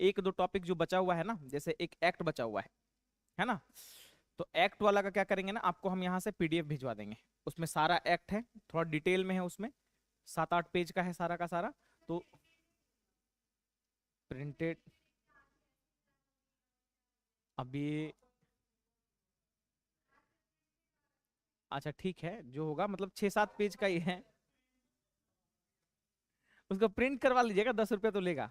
एक दो टॉपिक जो बचा हुआ है ना, जैसे एक एक्ट बचा हुआ है ना, तो एक्ट वाला का क्या करेंगे ना, आपको हम यहाँ से पीडीएफ भिजवा देंगे। उसमें सारा एक्ट है, थोड़ा डिटेल में है, उसमें 7-8 पेज का है सारा का सारा। तो प्रिंटेड अभी, अच्छा ठीक है, जो होगा मतलब 6-7 पेज का ही है। उसको प्रिंट करवा लीजिएगा, 10 रुपये तो लेगा।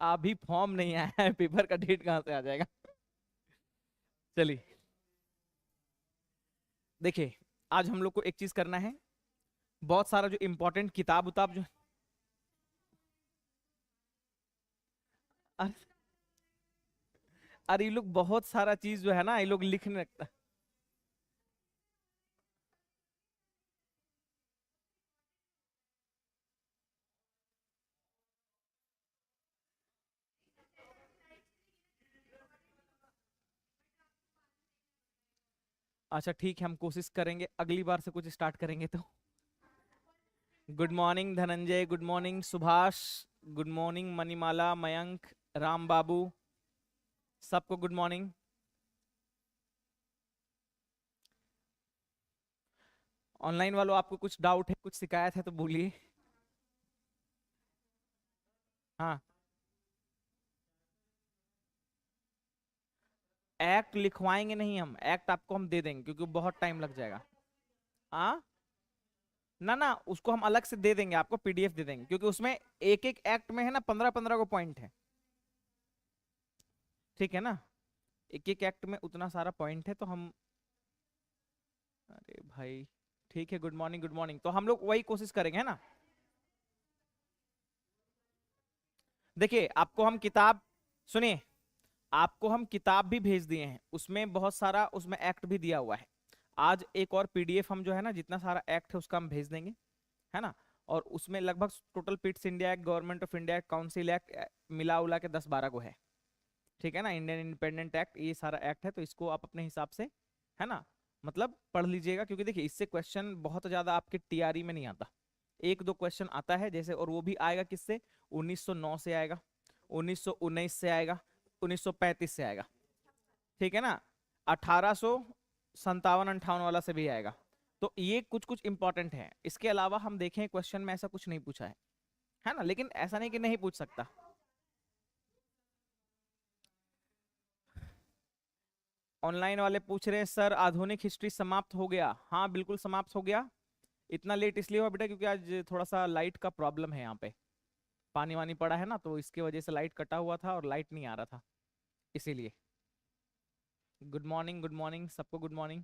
अभी फॉर्म नहीं आया है, पेपर का डेट कहाँ से आ जाएगा। चलिए देखिए, आज हम लोग को एक चीज करना है, बहुत सारा जो इम्पोर्टेंट किताब उताब जो, अरे अरे ये लोग बहुत सारा चीज जो है ना, ये लोग लिखने लगता। अच्छा ठीक है, हम कोशिश करेंगे अगली बार से कुछ स्टार्ट करेंगे तो। Good morning Dhananjay, good morning Subhash, good morning Manimala, Mayank, Ram Babu, सबको गुड मॉर्निंग। ऑनलाइन वालों, आपको कुछ डाउट है, कुछ शिकायत है तो बोलिए। हाँ, एक्ट लिखवाएंगे नहीं हम, एक्ट आपको हम दे देंगे क्योंकि बहुत टाइम लग जाएगा। हाँ, ना ना, उसको हम अलग से दे देंगे, आपको पीडीएफ दे देंगे, क्योंकि उसमें एक एक एक्ट में है ना 15-15 को पॉइंट है। ठीक है ना, एक एक एक्ट में उतना सारा पॉइंट है तो हम, अरे भाई ठीक है, गुड मॉर्निंग गुड मॉर्निंग, तो हम लोग वही कोशिश करेंगे, है ना। देखिए आपको हम किताब, सुनिए, आपको हम किताब भी भेज दिए हैं, उसमें बहुत सारा उसमें एक्ट भी दिया हुआ है। आज एक और पीडीएफ हम जो है ना, जितना सारा एक्ट है उसका हम भेज देंगे, है ना। और उसमें लगभग total Pitt's India act, government of India act, council act, मिला उला के 10-12 को है। ठीक है ना, इंडियन इंडिपेंडेंट एक्ट, ये सारा एक्ट है, तो इसको आप अपने हिसाब से, है ना, मतलब पढ़ लीजिएगा, क्योंकि देखिए इससे क्वेश्चन बहुत ज्यादा आपके टीआरई में नहीं आता। एक दो क्वेश्चन आता है जैसे, और वो भी आएगा किससे, 1909 से आएगा, 1919 से आएगा, 1935 से आएगा। ठीक है ना, 1857-58 वाला से भी आएगा। तो ये कुछ कुछ इंपॉर्टेंट है, इसके अलावा हम देखें क्वेश्चन में ऐसा कुछ नहीं पूछा है ना, लेकिन ऐसा नहीं कि नहीं पूछ सकता। ऑनलाइन वाले पूछ रहे हैं सर, आधुनिक हिस्ट्री समाप्त हो गया? हाँ बिल्कुल समाप्त हो गया। इतना लेट इसलिए हुआ बेटा क्योंकि आज थोड़ा सा लाइट का प्रॉब्लम है यहाँ पे, पानी वानी पड़ा है ना, तो इसके वजह से लाइट कटा हुआ था और लाइट नहीं आ रहा था, इसीलिए। गुड मॉर्निंग सबको, गुड मॉर्निंग।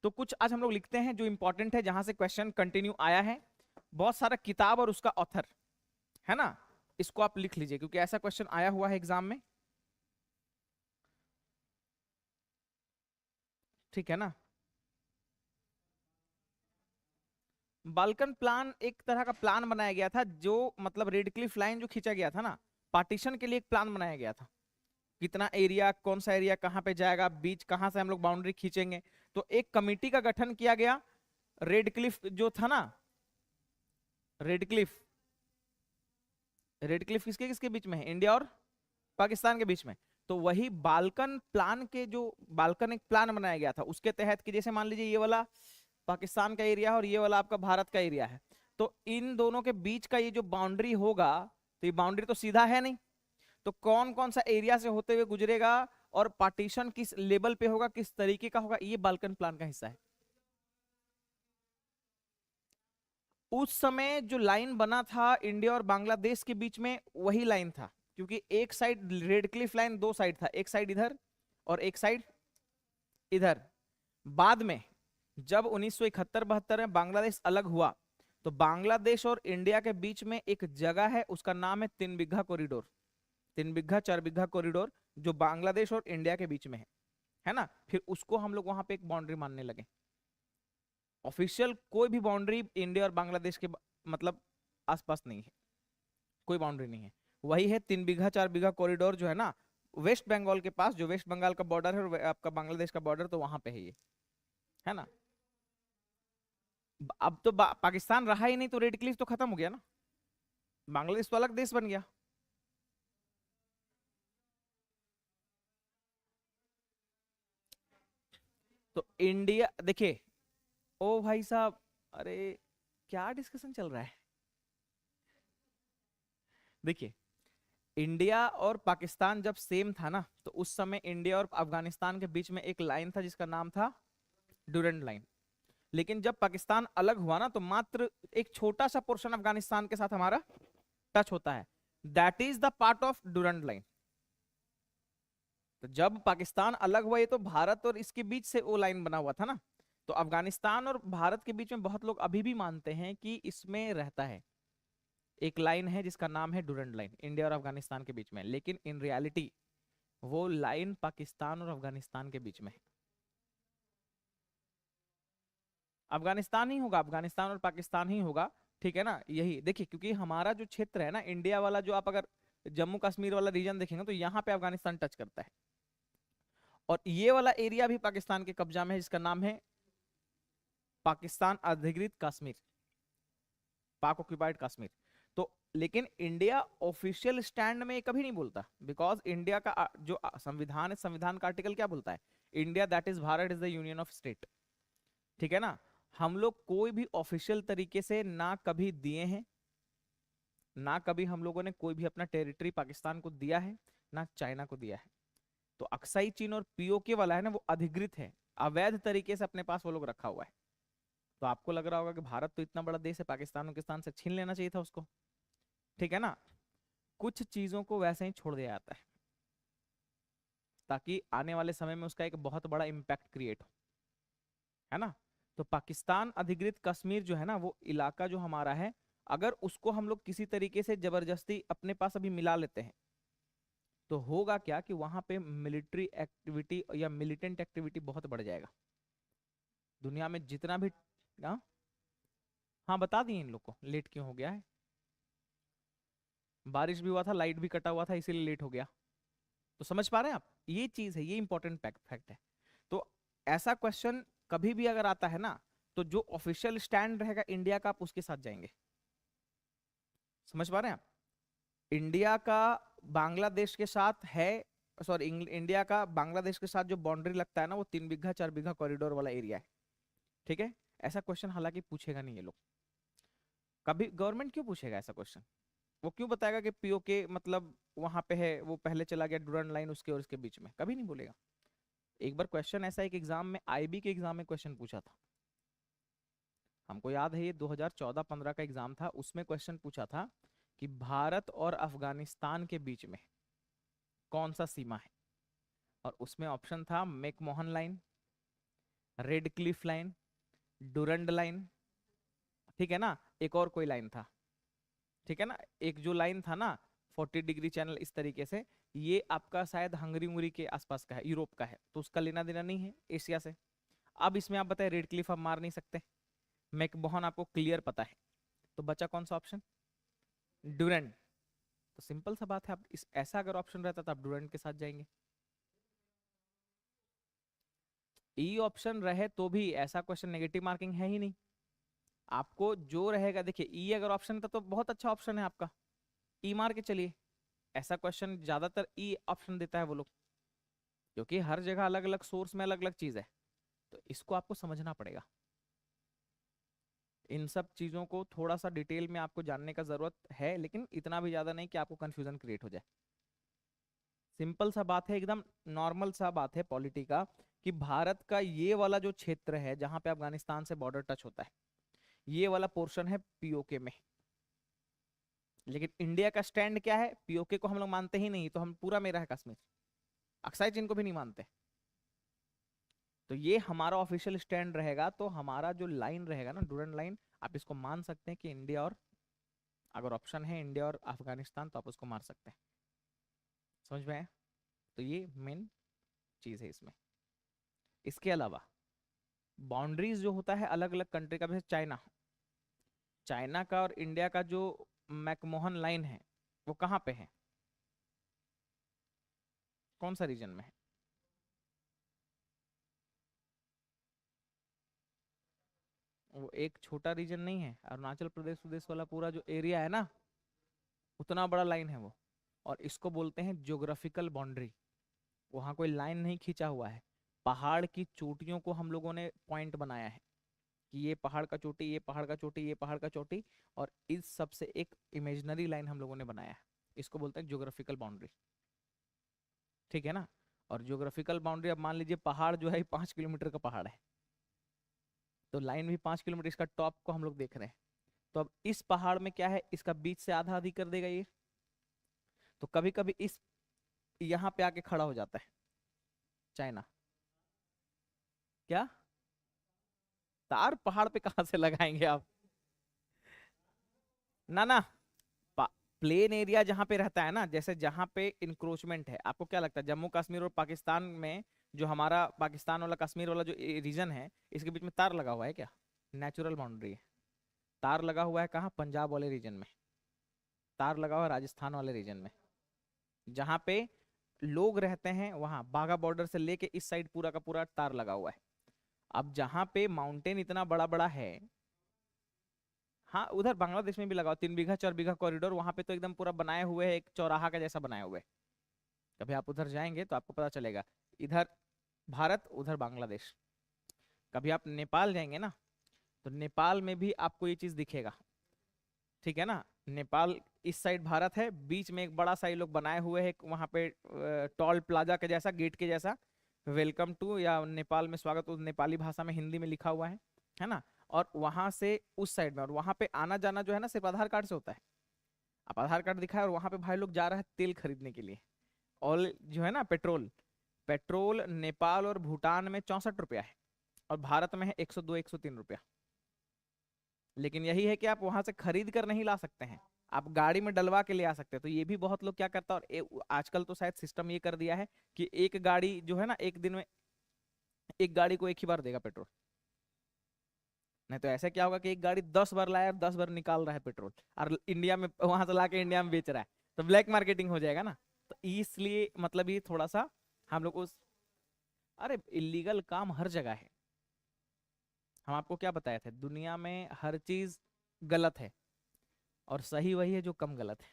तो कुछ आज हम लोग लिखते हैं जो इंपॉर्टेंट है, जहां से क्वेश्चन कंटिन्यू आया है, बहुत सारा किताब और उसका ऑथर, है ना, इसको आप लिख लीजिए क्योंकि ऐसा क्वेश्चन आया हुआ है एग्जाम में। ठीक है ना, बाल्कन प्लान एक तरह का प्लान बनाया गया था, जो मतलब रेड क्लिफ लाइन जो खींचा गया था ना, पार्टीशन के लिए एक प्लान बनाया गया था, कितना एरिया, कौन सा एरिया कहाँ पे जाएगा, बीच कहाँ से हम लोग बाउंड्री खींचेंगे। तो एक कमिटी का गठन किया गया, रेड क्लिफ जो था ना, रेड क्लिफ, रेड क्लिफ किसके किसके बीच में है, इंडिया और पाकिस्तान के बीच में। तो वही बाल्कन प्लान के जो, बाल्कन एक प्लान बनाया गया था उसके तहत, कि जैसे मान लीजिए ये वाला पाकिस्तान का एरिया है और ये वाला आपका भारत का एरिया है, तो इन दोनों के बीच का ये जो बाउंड्री होगा, तो ये बाउंड्री तो सीधा है नहीं, तो कौन कौन सा एरिया से होते हुए गुजरेगा और पार्टीशन किस लेवल पे होगा, किस तरीके का होगा, ये बाल्कन प्लान का हिस्सा है। उस समय जो लाइन बना था इंडिया और बांग्लादेश के बीच में, वही लाइन था, क्योंकि एक साइड रेड क्लिफ लाइन, दो साइड था, एक साइड इधर और एक साइड इधर। बाद में जब 1971-72 में बांग्लादेश अलग हुआ, तो बांग्लादेश और इंडिया के बीच में एक जगह है, उसका नाम है 3 बिघा कॉरिडोर, 3 बिघा 4 बिघा कॉरिडोर, जो बांग्लादेश और इंडिया के बीच में है ना। फिर उसको हम लोग वहां पे एक बाउंड्री मानने लगे। ऑफिशियल कोई भी बाउंड्री इंडिया और बांग्लादेश के मतलब आसपास नहीं है, कोई बाउंड्री नहीं है। वही है 3 बिघा 4 बिघा कॉरिडोर जो है ना, वेस्ट बंगाल के पास, जो वेस्ट बंगाल का बॉर्डर है और आपका बांग्लादेश का बॉर्डर, तो वहां पे है ये। है ना। अब तो पाकिस्तान रहा ही नहीं, तो रेड क्लिफ तो खत्म हो गया ना, बांग्लादेश तो अलग देश बन गया। तो इंडिया देखिए, ओ भाई साहब, अरे क्या डिस्कशन चल रहा है। देखिए, इंडिया और पाकिस्तान जब सेम था ना, तो उस समय इंडिया और अफगानिस्तान के बीच में एक लाइन था जिसका नाम था डूरेंट लाइन। लेकिन जब पाकिस्तान अलग हुआ ना, तो मात्र एक छोटा सा पोर्शन अफगानिस्तान के साथ हमारा टच होता है, that is the part of Durand line. तो जब पाकिस्तान अलग हुआ, ये तो भारत और इसके बीच से वो लाइन बना हुआ था ना, तो अफगानिस्तान और भारत के बीच में बहुत लोग अभी भी मानते हैं कि इसमें रहता है एक लाइन है जिसका नाम है डूरेंट लाइन, इंडिया और अफगानिस्तान के बीच में। लेकिन इन रियलिटी वो लाइन पाकिस्तान और अफगानिस्तान के बीच में है। अफगानिस्तान ही होगा, अफगानिस्तान और पाकिस्तान ही होगा, ठीक है ना। यही देखिए, क्योंकि हमारा जो क्षेत्र है ना इंडिया वाला, जो आप अगर जम्मू कश्मीर वाला रीजन देखेंगे, तो यहाँ पे अफगानिस्तान टच करता है। और ये वाला एरिया भी पाकिस्तान के कब्जा में है, जिसका नाम है पाकिस्तान अधिकृत कश्मीर, पाक ऑक्यूपाइड कश्मीर। तो लेकिन इंडिया ऑफिशियल स्टैंड में ये कभी नहीं बोलता, बिकॉज इंडिया का जो संविधान है, संविधान का आर्टिकल क्या बोलता है, India that is Bharat is the union of state, ठीक है ना। हम लोग कोई भी ऑफिशियल तरीके से ना कभी दिए हैं, ना कभी हम लोगों ने कोई भी अपना टेरिटरी पाकिस्तान को दिया है, ना चाइना को दिया है। तो अक्साई चीन और पीओके वाला है ना, वो अधिकृत है, अवैध तरीके से अपने पास वो लोग रखा हुआ है। तो आपको लग रहा होगा कि भारत तो इतना बड़ा देश है, पाकिस्तान से छीन लेना चाहिए था उसको, ठीक है ना। कुछ चीजों को वैसे ही छोड़ दिया जाता है, ताकि आने वाले समय में उसका एक बहुत बड़ा इम्पैक्ट क्रिएट हो, है ना। तो पाकिस्तान अधिकृत कश्मीर जो है ना, वो इलाका जो हमारा है, अगर उसको हम लोग किसी तरीके से जबरदस्ती अपने पास अभी मिला लेते हैं, तो होगा क्या कि वहां पे मिलिट्री एक्टिविटी या मिलिटेंट एक्टिविटी बहुत बढ़ जाएगा। दुनिया में जितना भी, हाँ, हाँ बता दिए इन लोग को लेट क्यों हो गया है। बारिश भी हुआ था, लाइट भी कटा हुआ था, इसीलिए लेट हो गया। तो समझ पा रहे हैं आप, ये चीज है, ये इंपॉर्टेंट फैक्ट है। तो ऐसा क्वेश्चन कभी भी अगर आता है ना, तो जो ऑफिशियल स्टैंड रहेगा इंडिया का, आप उसके साथ जाएंगे। समझ पा रहे हैं आप, इंडिया का बांग्लादेश के साथ है, सॉरी, इंडिया का बांग्लादेश के साथ जो बाउंड्री लगता है ना, वो 3 बीघा 4 बीघा कॉरिडोर वाला एरिया है, ठीक है। ऐसा क्वेश्चन हालांकि पूछेगा नहीं ये लोग, कभी गवर्नमेंट क्यों पूछेगा ऐसा क्वेश्चन, वो क्यों बताएगा कि पीओके मतलब वहां पे है, वो पहले चला गया डूरन लाइन उसके और उसके बीच में, कभी नहीं बोलेगा। एक बार क्वेश्चन ऐसा एक एग्जाम में, आईबी के एग्जाम में क्वेश्चन पूछा था, हमको याद है, ये 2014-15 का एग्जाम था, उसमें क्वेश्चन पूछा था कि भारत और अफगानिस्तान के बीच में कौन सा सीमा है। और उसमें ऑप्शन था McMahon line, red Cliff line, Durand line, ठीक है ना, एक और कोई लाइन था, ठीक है ना। एक जो लाइन था ना 40 डिग्री चैनल इस तरीके से, ये आपका शायद हंगरी उंगरी के आसपास का है, यूरोप का है, तो उसका लेना देना नहीं है एशिया से। अब इसमें आप बताए, रेड क्लिफ आप मार नहीं सकते, मैकमोहन आपको क्लियर पता है, तो बचा कौन सा ऑप्शन, डूरेंट। तो सिंपल सा बात है, आप इस ऐसा अगर ऑप्शन रहता तो आप डूरेंट के साथ जाएंगे। ई ऑप्शन रहे तो भी ऐसा क्वेश्चन नेगेटिव मार्किंग है ही नहीं, आपको जो रहेगा, देखिए ई अगर ऑप्शन था तो बहुत अच्छा ऑप्शन है आपका, ई मार के चलिए। ऐसा क्वेश्चन ज्यादातर ई ऑप्शन देता है वो लोग, क्योंकि हर जगह अलग अलग सोर्स में अलग अलग चीज है, तो इसको आपको समझना पड़ेगा। इन सब चीजों को थोड़ा सा डिटेल में आपको जानने का जरूरत है, लेकिन इतना भी ज्यादा नहीं कि आपको कंफ्यूजन क्रिएट हो जाए। सिंपल सा बात है, एकदम नॉर्मल सा बात है पॉलिटी का, कि भारत का ये वाला जो क्षेत्र है जहां पे अफगानिस्तान से बॉर्डर टच होता है, ये वाला पोर्शन है पीओके में। लेकिन इंडिया का स्टैंड क्या है, पीओके को हम लोग मानते ही नहीं, तो हम पूरा मेरा है कश्मीर, अक्साई चीन को भी नहीं मानते। तो ये हमारा ऑफिशियल स्टैंड रहेगा, तो हमारा जो लाइन रहेगा ना डूरन लाइन, आप इसको मान सकते हैं कि इंडिया और, अगर ऑप्शन है इंडिया और अफगानिस्तान, तो आप उसको मार सकते हैं। समझ में आया। तो ये मेन चीज है इसमें। इसके अलावा बाउंड्रीज जो होता है अलग अलग कंट्री का, जैसे चाइना, चाइना का और इंडिया का जो मैकमोहन लाइन है, वो कहाँ पे है, कौन सा रीजन में है। वो एक छोटा रीजन नहीं है, अरुणाचल प्रदेश प्रदेश वाला पूरा जो एरिया है ना, उतना बड़ा लाइन है वो। और इसको बोलते हैं ज्योग्राफिकल बाउंड्री। वहां कोई लाइन नहीं खींचा हुआ है, पहाड़ की चोटियों को हम लोगों ने पॉइंट बनाया है कि ये पहाड़ का चोटी, ये पहाड़ का चोटी, ये पहाड़ का चोटी, और इस सब से एक इमेजिनरी लाइन हम लोगों ने बनाया है। इसको बोलते हैं ज्योग्राफिकल बाउंड्री। ठीक है ना। और ज्योग्राफिकल बाउंड्री, अब मान लीजिए पहाड़ जो है 5 किलोमीटर का पहाड़ है, तो लाइन भी 5 किलोमीटर, इसका टॉप को हम लोग देख रहे हैं। तो अब इस पहाड़ में क्या है, इसका बीच से आधा आधी कर देगा ये। तो कभी कभी इस यहाँ पे आके खड़ा हो जाता है चाइना। क्या तार पहाड़ पे कहाँ से लगाएंगे आप? ना ना, प्लेन एरिया जहां पे रहता है ना, जैसे जहां पे इंक्रोचमेंट है, आपको क्या लगता है जम्मू कश्मीर और पाकिस्तान में, जो हमारा पाकिस्तान वाला कश्मीर वाला जो रीजन है, इसके बीच में तार लगा हुआ है क्या? नेचुरल बाउंड्री है। तार लगा हुआ है कहाँ? पंजाब वाले रीजन में। तार लगा हुआ है राजस्थान वाले रीजन में। जहां पे लोग रहते हैं वहां बाघा बॉर्डर से लेके इस साइड पूरा का पूरा तार लगा हुआ है। अब जहां पे माउंटेन इतना बड़ा बड़ा है, हाँ उधर बांग्लादेश में भी लगाओ, 3 बीघा 4 बीघा कॉरिडोर, वहां पे तो एकदम पूरा बनाए हुए है, एक चौराहा का जैसा बनाए हुए है। कभी आप उधर जाएंगे तो आपको पता चलेगा। इधर भारत, उधर बांग्लादेश। कभी आप नेपाल जाएंगे ना, तो नेपाल में भी आपको ये चीज दिखेगा। ठीक है ना। नेपाल इस साइड भारत है, बीच में एक बड़ा सा ये लोग बनाए हुए हैं वहां पे, टोल प्लाजा के जैसा, गेट के जैसा, वेलकम टू, या नेपाल में स्वागत, उस नेपाली भाषा में हिंदी में लिखा हुआ है ना। और वहां से उस साइड में, और वहां पे आना जाना जो है ना सिर्फ आधार कार्ड से होता है। आप आधार कार्ड दिखाए और वहां पे भाई लोग जा रहे हैं तेल खरीदने के लिए। ऑयल जो है ना, पेट्रोल, पेट्रोल नेपाल और भूटान में 64 रुपया है, और भारत में है 102 103 रुपया। लेकिन यही है कि आप वहां से खरीद कर नहीं ला सकते हैं, आप गाड़ी में डलवा के ले आ सकते हैं। तो ये भी बहुत लोग क्या करता है, और आजकल तो शायद सिस्टम ये कर दिया है कि एक गाड़ी जो है ना, एक दिन में एक गाड़ी को एक ही बार देगा पेट्रोल। नहीं तो ऐसे क्या होगा कि एक गाड़ी 10 बार लाया और 10 बार निकाल रहा है पेट्रोल, और इंडिया में वहां से लाके इंडिया में बेच रहा है, तो ब्लैक मार्केटिंग हो जाएगा ना। तो इसलिए मतलब ये थोड़ा सा हम लोग उस, अरे इलीगल काम हर जगह है। हम आपको क्या बताए थे, दुनिया में हर चीज गलत है, और सही वही है जो कम गलत है।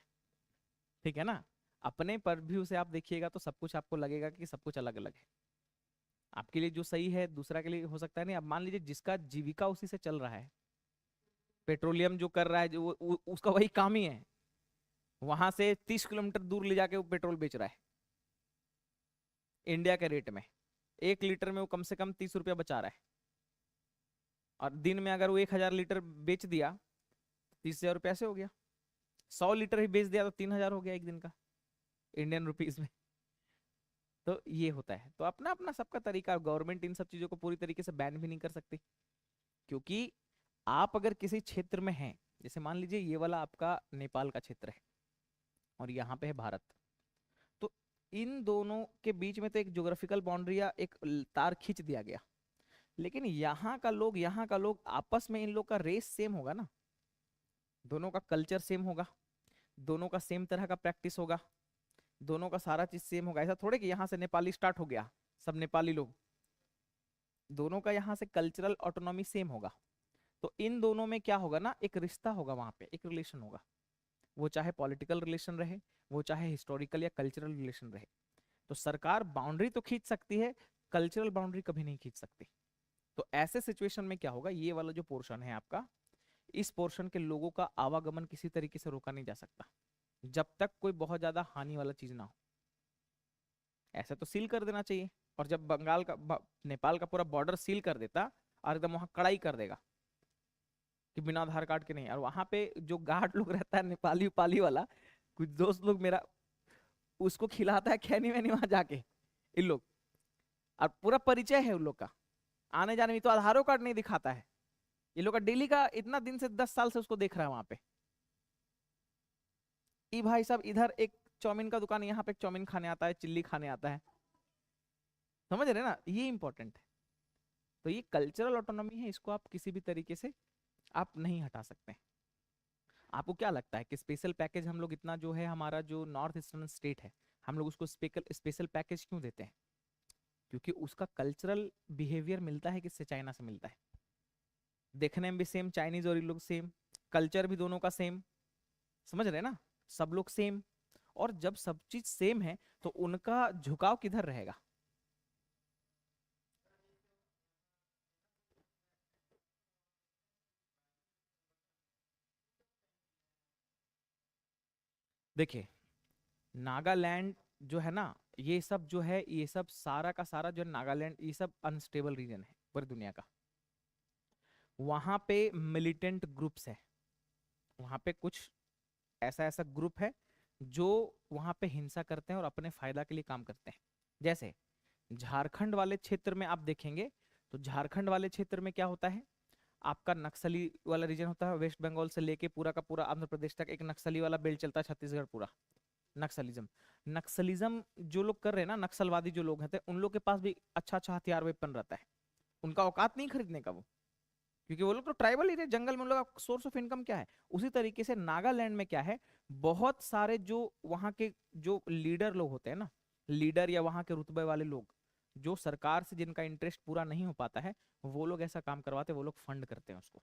ठीक है ना। अपने परव्यू से आप देखिएगा तो सब कुछ आपको लगेगा कि सब कुछ अलग अलग है। आपके लिए जो सही है दूसरा के लिए हो सकता है नहीं। अब मान लीजिए जिसका जीविका उसी से चल रहा है, पेट्रोलियम जो कर रहा है, जो उसका वही काम ही है, वहां से 30 किलोमीटर दूर ले जाके वो पेट्रोल बेच रहा है इंडिया के रेट में। 1 लीटर में वो कम से कम 30 रुपया बचा रहा है, और दिन में अगर वो 1,000 लीटर बेच दिया, 30,000 रुपया से हो गया। 100 लीटर ही बेच दिया तो 3,000 हो गया एक दिन का, इंडियन रुपीज में। तो ये होता है, तो अपना अपना सबका तरीका। गवर्नमेंट इन सब चीजों को पूरी तरीके से बैन भी नहीं कर सकती, क्योंकि आप अगर किसी क्षेत्र में हैं, जैसे मान लीजिए ये वाला आपका नेपाल का क्षेत्र है और यहाँ पे है भारत, तो इन दोनों के बीच में तो एक ज्योग्राफिकल बाउंड्री या एक तार खींच दिया गया। लेकिन यहाँ का लोग आपस में, इन लोग का रेस सेम होगा ना, दोनों का कल्चर सेम होगा, दोनों का सेम तरह का प्रैक्टिस होगा, दोनों का सारा चीज सेम होगा। ऐसा थोड़े कि यहाँ से नेपाली स्टार्ट हो गया, सब नेपाली लोग, दोनों का यहाँ से कल्चरल ऑटोनॉमी सेम होगा। तो इन दोनों में क्या होगा ना, एक रिश्ता होगा, वहां पे एक रिलेशन होगा। वो चाहे पॉलिटिकल रिलेशन रहे, वो चाहे हिस्टोरिकल या कल्चरल रिलेशन रहे। तो सरकार बाउंड्री तो खींच सकती है, कल्चरल बाउंड्री कभी नहीं खींच सकती। तो ऐसे सिचुएशन में क्या होगा, ये वाला जो पोर्शन है आपका, इस पोर्शन के लोगों का आवागमन किसी तरीके से रोका नहीं जा सकता, जब तक कोई बहुत ज्यादा हानि वाला चीज ना हो। ऐसा तो सील कर देना चाहिए। और जब नेपाल का पूरा बॉर्डर सील कर देता, और एकदम वहां कड़ाई कर देगा कि बिना आधार कार्ड के नहीं, और वहां पे जो गार्ड लोग रहता है नेपाली उपाली वाला, कुछ दोस्त लोग मेरा उसको खिलाता है खैनी वैनी वहां जाके, इन लोग, और पूरा परिचय है उन लोग का, आने जाने में तो आधार कार्ड नहीं दिखाता है। ये लोग का डेली का, इतना दिन से 10 साल से उसको देख रहा है वहां पे। ई भाई साहब, इधर एक चाउमीन का दुकान, यहाँ पे एक चाउमीन खाने आता है, चिल्ली खाने आता है। समझ रहे हैं ना, ये इंपॉर्टेंट है। तो ये कल्चरल ऑटोनॉमी है, इसको आप किसी भी तरीके से आप नहीं हटा सकते। आपको क्या लगता है कि स्पेशल पैकेज हम लोग इतना, जो है हमारा जो नॉर्थ ईस्टर्न स्टेट है, हम लोग उसको स्पेशल पैकेज क्यों देते हैं? क्योंकि उसका कल्चरल बिहेवियर मिलता है किससे? चाइना से मिलता है। देखने में भी सेम, चाइनीज और ये लोग सेम, कल्चर भी दोनों का सेम, समझ रहे हैं ना, सब लोग सेम। और जब सब चीज सेम है तो उनका झुकाव किधर रहेगा? देखिए, नागालैंड जो है ना, ये सब जो है, ये सब सारा का सारा जो है नागालैंड, ये सब अनस्टेबल रीजन है पूरी दुनिया का। वहां पे मिलिटेंट ग्रुप्स है, वहां पे कुछ ऐसा ऐसा ग्रुप है जो वहां पे हिंसा करते हैं और अपने फायदा के लिए काम करते हैं। जैसे झारखंड वाले क्षेत्र में आप देखेंगे, तो झारखंड वाले क्षेत्र में क्या होता है, आपका नक्सली वाला रीजन होता है, वेस्ट बंगाल से लेके पूरा का पूरा आंध्र प्रदेश तक एक नक्सली वाला बेल्ट चलता है, छत्तीसगढ़ पूरा नक्सलिज्म। नक्सलिज्म जो लोग कर रहे हैं ना, नक्सलवादी जो लोग हैं, उन लोग के पास भी अच्छा अच्छा हथियार वेपन रहता है, उनका औकात नहीं खरीदने का वो, क्योंकि वो लोग तो ट्राइबल एरिया जंगल में, उन लोग का सोर्स ऑफ इनकम क्या है। उसी तरीके से नागालैंड में क्या है, बहुत सारे जो वहाँ के जो लीडर लोग होते हैं ना, लीडर या वहाँ के रुतबे वाले लोग, जो सरकार से जिनका इंटरेस्ट पूरा नहीं हो पाता है, वो लोग ऐसा काम करवाते हैं, वो लोग फंड करते हैं उसको।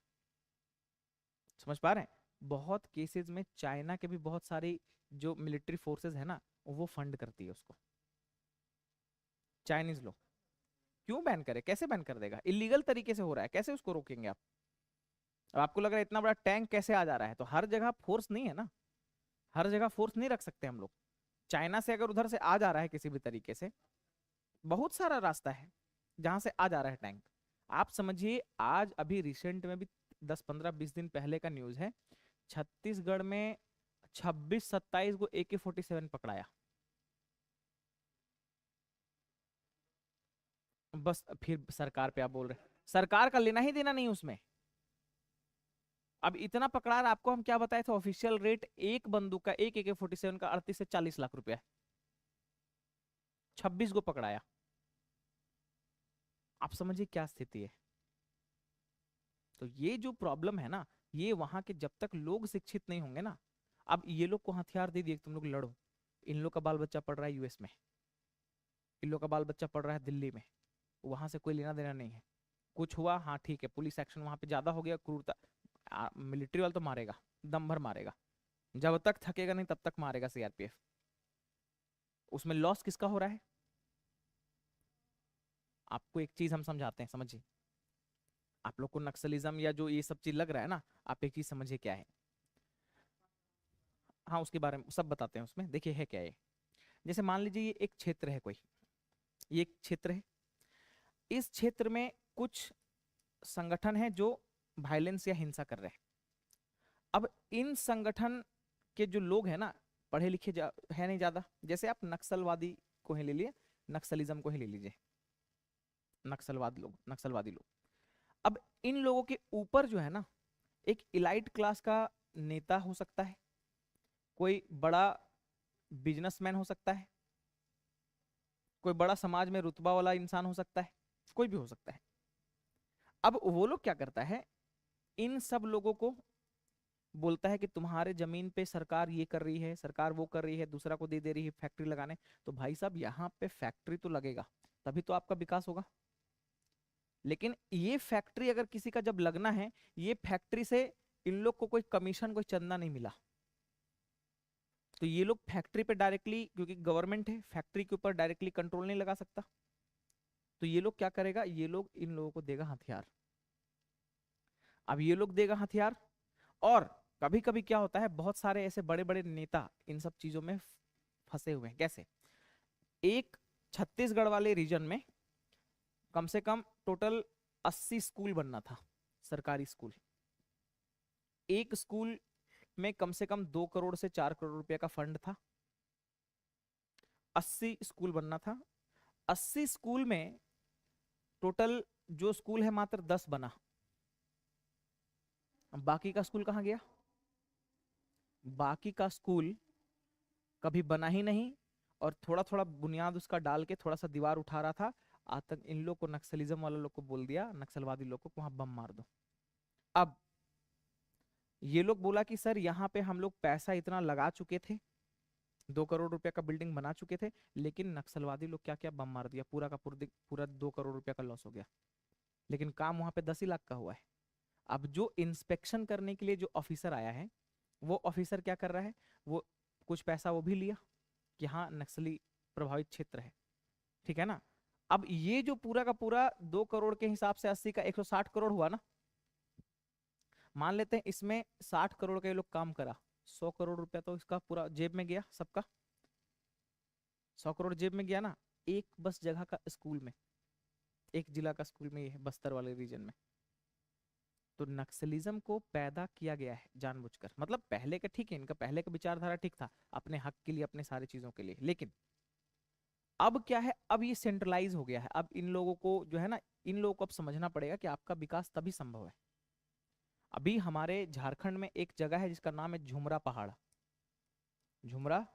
समझ पा रहे हैं? बहुत केसेस में चाइना के भी बहुत सारी जो मिलिट्री फोर्सेस है ना, वो फंड करती है उसको, चाइनीज लोग। क्यों बैन करे, कैसे बैन कर देगा, इलीगल तरीके से हो रहा है, कैसे उसको रोकेंगे आप? अब आपको लग रहा है इतना बड़ा टैंक कैसे आ जा रहा है, तो हर जगह फोर्स नहीं है ना, हर जगह फोर्स नहीं रख सकते हम लोग। चाइना से अगर उधर से आ जा रहा है किसी भी तरीके से, बहुत सारा रास्ता है जहां से आ जा रहा है टैंक। आप समझिए, आज अभी रिसेंट में भी 10 15 20 दिन पहले का न्यूज है, छत्तीसगढ़ में 26 27 को AK-47 पकड़ाया। बस फिर सरकार पे आप बोल रहे हैं, सरकार का लेना ही देना नहीं उसमें। अब इतना पकड़ा रहा, आपको हम क्या बताए थे, ऑफिशियल रेट एक बंदूक का, एक AK-47 का 38 से 40 लाख रुपया है, 26 को पकड़ाया। आप समझिए क्या स्थिति है। तो ये जो प्रॉब्लम है ना, ये वहां के जब तक लोग शिक्षित नहीं होंगे ना, अब ये लोग को हथियार दे दिए, तुम लोग लड़ो, इन लोग का बाल बच्चा पढ़ रहा है US में, इन लोग का बाल बच्चा पढ़ रहा है दिल्ली में, वहां से कोई लेना देना नहीं है। कुछ हुआ, हाँ ठीक है, पुलिस एक्शन वहां पे ज्यादा हो गया, क्रूरता, मिलिट्री वाला तो मारेगा, दम भर मारेगा, जब तक थकेगा नहीं तब तक मारेगा CRPF। उसमें लॉस किसका हो रहा है? आपको एक चीज हम समझाते हैं, समझिए। आप लोग को नक्सलिज्म या जो ये सब चीज लग रहा है ना, आप एक चीज समझिए क्या है। हाँ, उसके बारे में सब बताते हैं, उसमें देखिए है क्या ये। जैसे मान लीजिए ये एक क्षेत्र है कोई, ये एक क्षेत्र है, इस क्षेत्र में कुछ संगठन है जो वायलेंस या हिंसा कर रहे हैं। अब इन संगठन के जो लोग हैं ना, पढ़े लिखे है नहीं ज्यादा, जैसे आप नक्सलवादी को ही ले लिए, नक्सलिज्म को ही ले लीजिए, नक्सलवादी लोग। अब इन लोगों के ऊपर जो है ना, एक इलाइट क्लास का नेता हो सकता है, कोई बड़ा बिजनेसमैन हो सकता है, कोई बड़ा समाज में रुतबा वाला इंसान हो सकता है, कोई भी हो सकता है। अब वो लोग क्या करता है, इन सब लोगों को बोलता है कि तुम्हारे जमीन पे सरकार ये कर रही है, सरकार वो कर रही है, दूसरा को दे रही है फैक्ट्री लगाने, तो भाई साहब यहाँ पे फैक्ट्री तो लगेगा, तभी तो आपका विकास होगा। लेकिन ये फैक्ट्री अगर किसी का जब लगना है, ये फैक्ट्री से इन लोग को कोई कमीशन, कोई चंदा नहीं मिला, तो ये लोग फैक्ट्री पे डायरेक्टली, क्योंकि गवर्नमेंट है, फैक्ट्री के ऊपर डायरेक्टली कंट्रोल नहीं लगा सकता, तो ये लोग क्या करेगा, ये लोग इन लोगों को देगा हथियार। अब ये लोग देगा हथियार, और कभी कभी क्या होता है, बहुत सारे ऐसे बड़े बड़े नेता इन सब चीजों में फंसे हुए हैं। कैसे? एक छत्तीसगढ़ वाले रीजन में कम से कम टोटल 80 स्कूल बनना था, सरकारी स्कूल। एक स्कूल में कम से कम 2 करोड़ से 4 करोड़ रुपए का फंड था, 80 स्कूल बनना था। 80 स्कूल में टोटल जो स्कूल है मात्र 10 बना, बाकी का स्कूल कहाँ गया? बाकी का स्कूल कभी बना ही नहीं, और थोड़ा थोड़ा बुनियाद उसका डाल के थोड़ा सा दीवार उठा रहा था। आतंक इन लोग को, नक्सलिज्म वाले लोग को बोल दिया, नक्सलवादी लोग को, वहां बम मार दो। अब ये लोग बोला कि सर यहाँ पे हम लोग पैसा इतना लगा चुके थे, 2 करोड़ रुपए का बिल्डिंग बना चुके थे, लेकिन नक्सलवादी लोग क्या क्या बम मार दिया, पूरा का पूरा पूरा 2 करोड़ रुपए का लॉस हो गया, लेकिन काम वहां पे 10 ही लाख का हुआ है। अब जो इंस्पेक्शन करने के लिए जो ऑफिसर आया है, वो ऑफिसर क्या कर रहा है, वो कुछ पैसा वो भी लिया कि हाँ नक्सली प्रभावित क्षेत्र है, ठीक है ना। अब ये जो पूरा का पूरा 2 करोड़ के हिसाब से 80 का 160 करोड़ हुआ ना, मान लेते हैं इसमें 60 करोड़ का ये लोग काम करा, 100 करोड़ रुपया तो इसका पूरा जेब में गया सबका, 100 करोड़ जेब में गया ना, एक बस जगह का स्कूल में, एक जिला का स्कूल में, ये है बस्तर वाले रीजन में। तो नक्सलिज्म को पैदा किया गया है जानबूझकर, मतलब पहले का ठीक है, इनका पहले का विचारधारा ठीक था अपने हक के लिए, अपने सारी चीजों के लिए, लेकिन अब क्या है, अब ये सेंट्रलाइज हो गया है। अब इन लोगों को जो है ना, इन लोगों को अब समझना पड़ेगा कि आपका विकास तभी संभव है। अभी हमारे झारखंड में एक जगह है जिसका नाम है झुमरा पहाड़, झुमरा,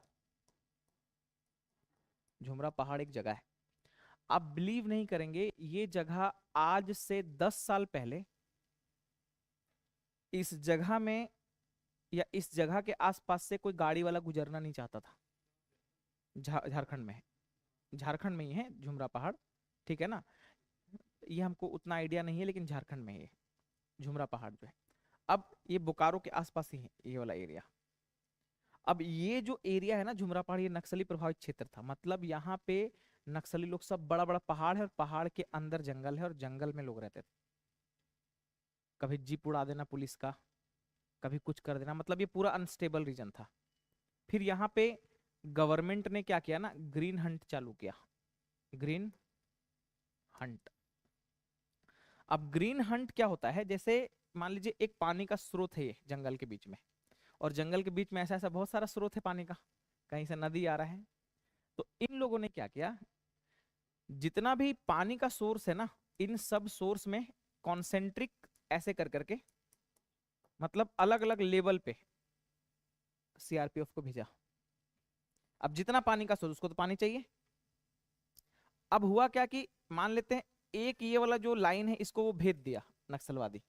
झुमरा पहाड़ एक जगह है। आप बिलीव नहीं करेंगे, ये जगह आज से 10 साल पहले इस जगह में या इस जगह के आसपास से कोई गाड़ी वाला गुजरना नहीं चाहता था। झारखंड में है, झारखंड में ही है झुमरा पहाड़, ठीक है ना। ये हमको उतना आइडिया नहीं है, लेकिन झारखंड में ही है झुमरा पहाड़ जो है। अब ये बोकारो के आसपास ही है ये वाला एरिया। अब ये जो एरिया है ना झुमरा पहाड़, ये नक्सली प्रभावित क्षेत्र था, मतलब यहाँ पे नक्सली लोग सब, बड़ा बड़ा पहाड़ है और पहाड़ के अंदर जंगल है और जंगल में लोग रहते थे। कभी जीप उड़ा देना पुलिस का, कभी कुछ कर देना, मतलब ये पूरा अनस्टेबल रीजन था। फिर यहाँ पे गवर्नमेंट ने क्या किया ना, ग्रीन हंट चालू किया, ग्रीन हंट। अब ग्रीन हंट क्या होता है, जैसे मान लीजिए एक पानी का स्रोत है ये जंगल के बीच में, और जंगल के बीच में ऐसा ऐसा बहुत सारा स्रोत है पानी का, कहीं से नदी आ रहा है। तो इन लोगों ने क्या किया, जितना भी पानी का सोर्स है ना, इन सब सोर्स में कॉन्सेंट्रिक ऐसे कर करके, मतलब अलग अलग लेवल पे सीआरपीएफ को भेजा। अब जितना पानी का सोर्स, उसको तो पानी चाहिए। अब हुआ क्या कि मान लेते हैं एक ये वाला जो लाइन है इसको वो भेज दिया नक्सलवादी,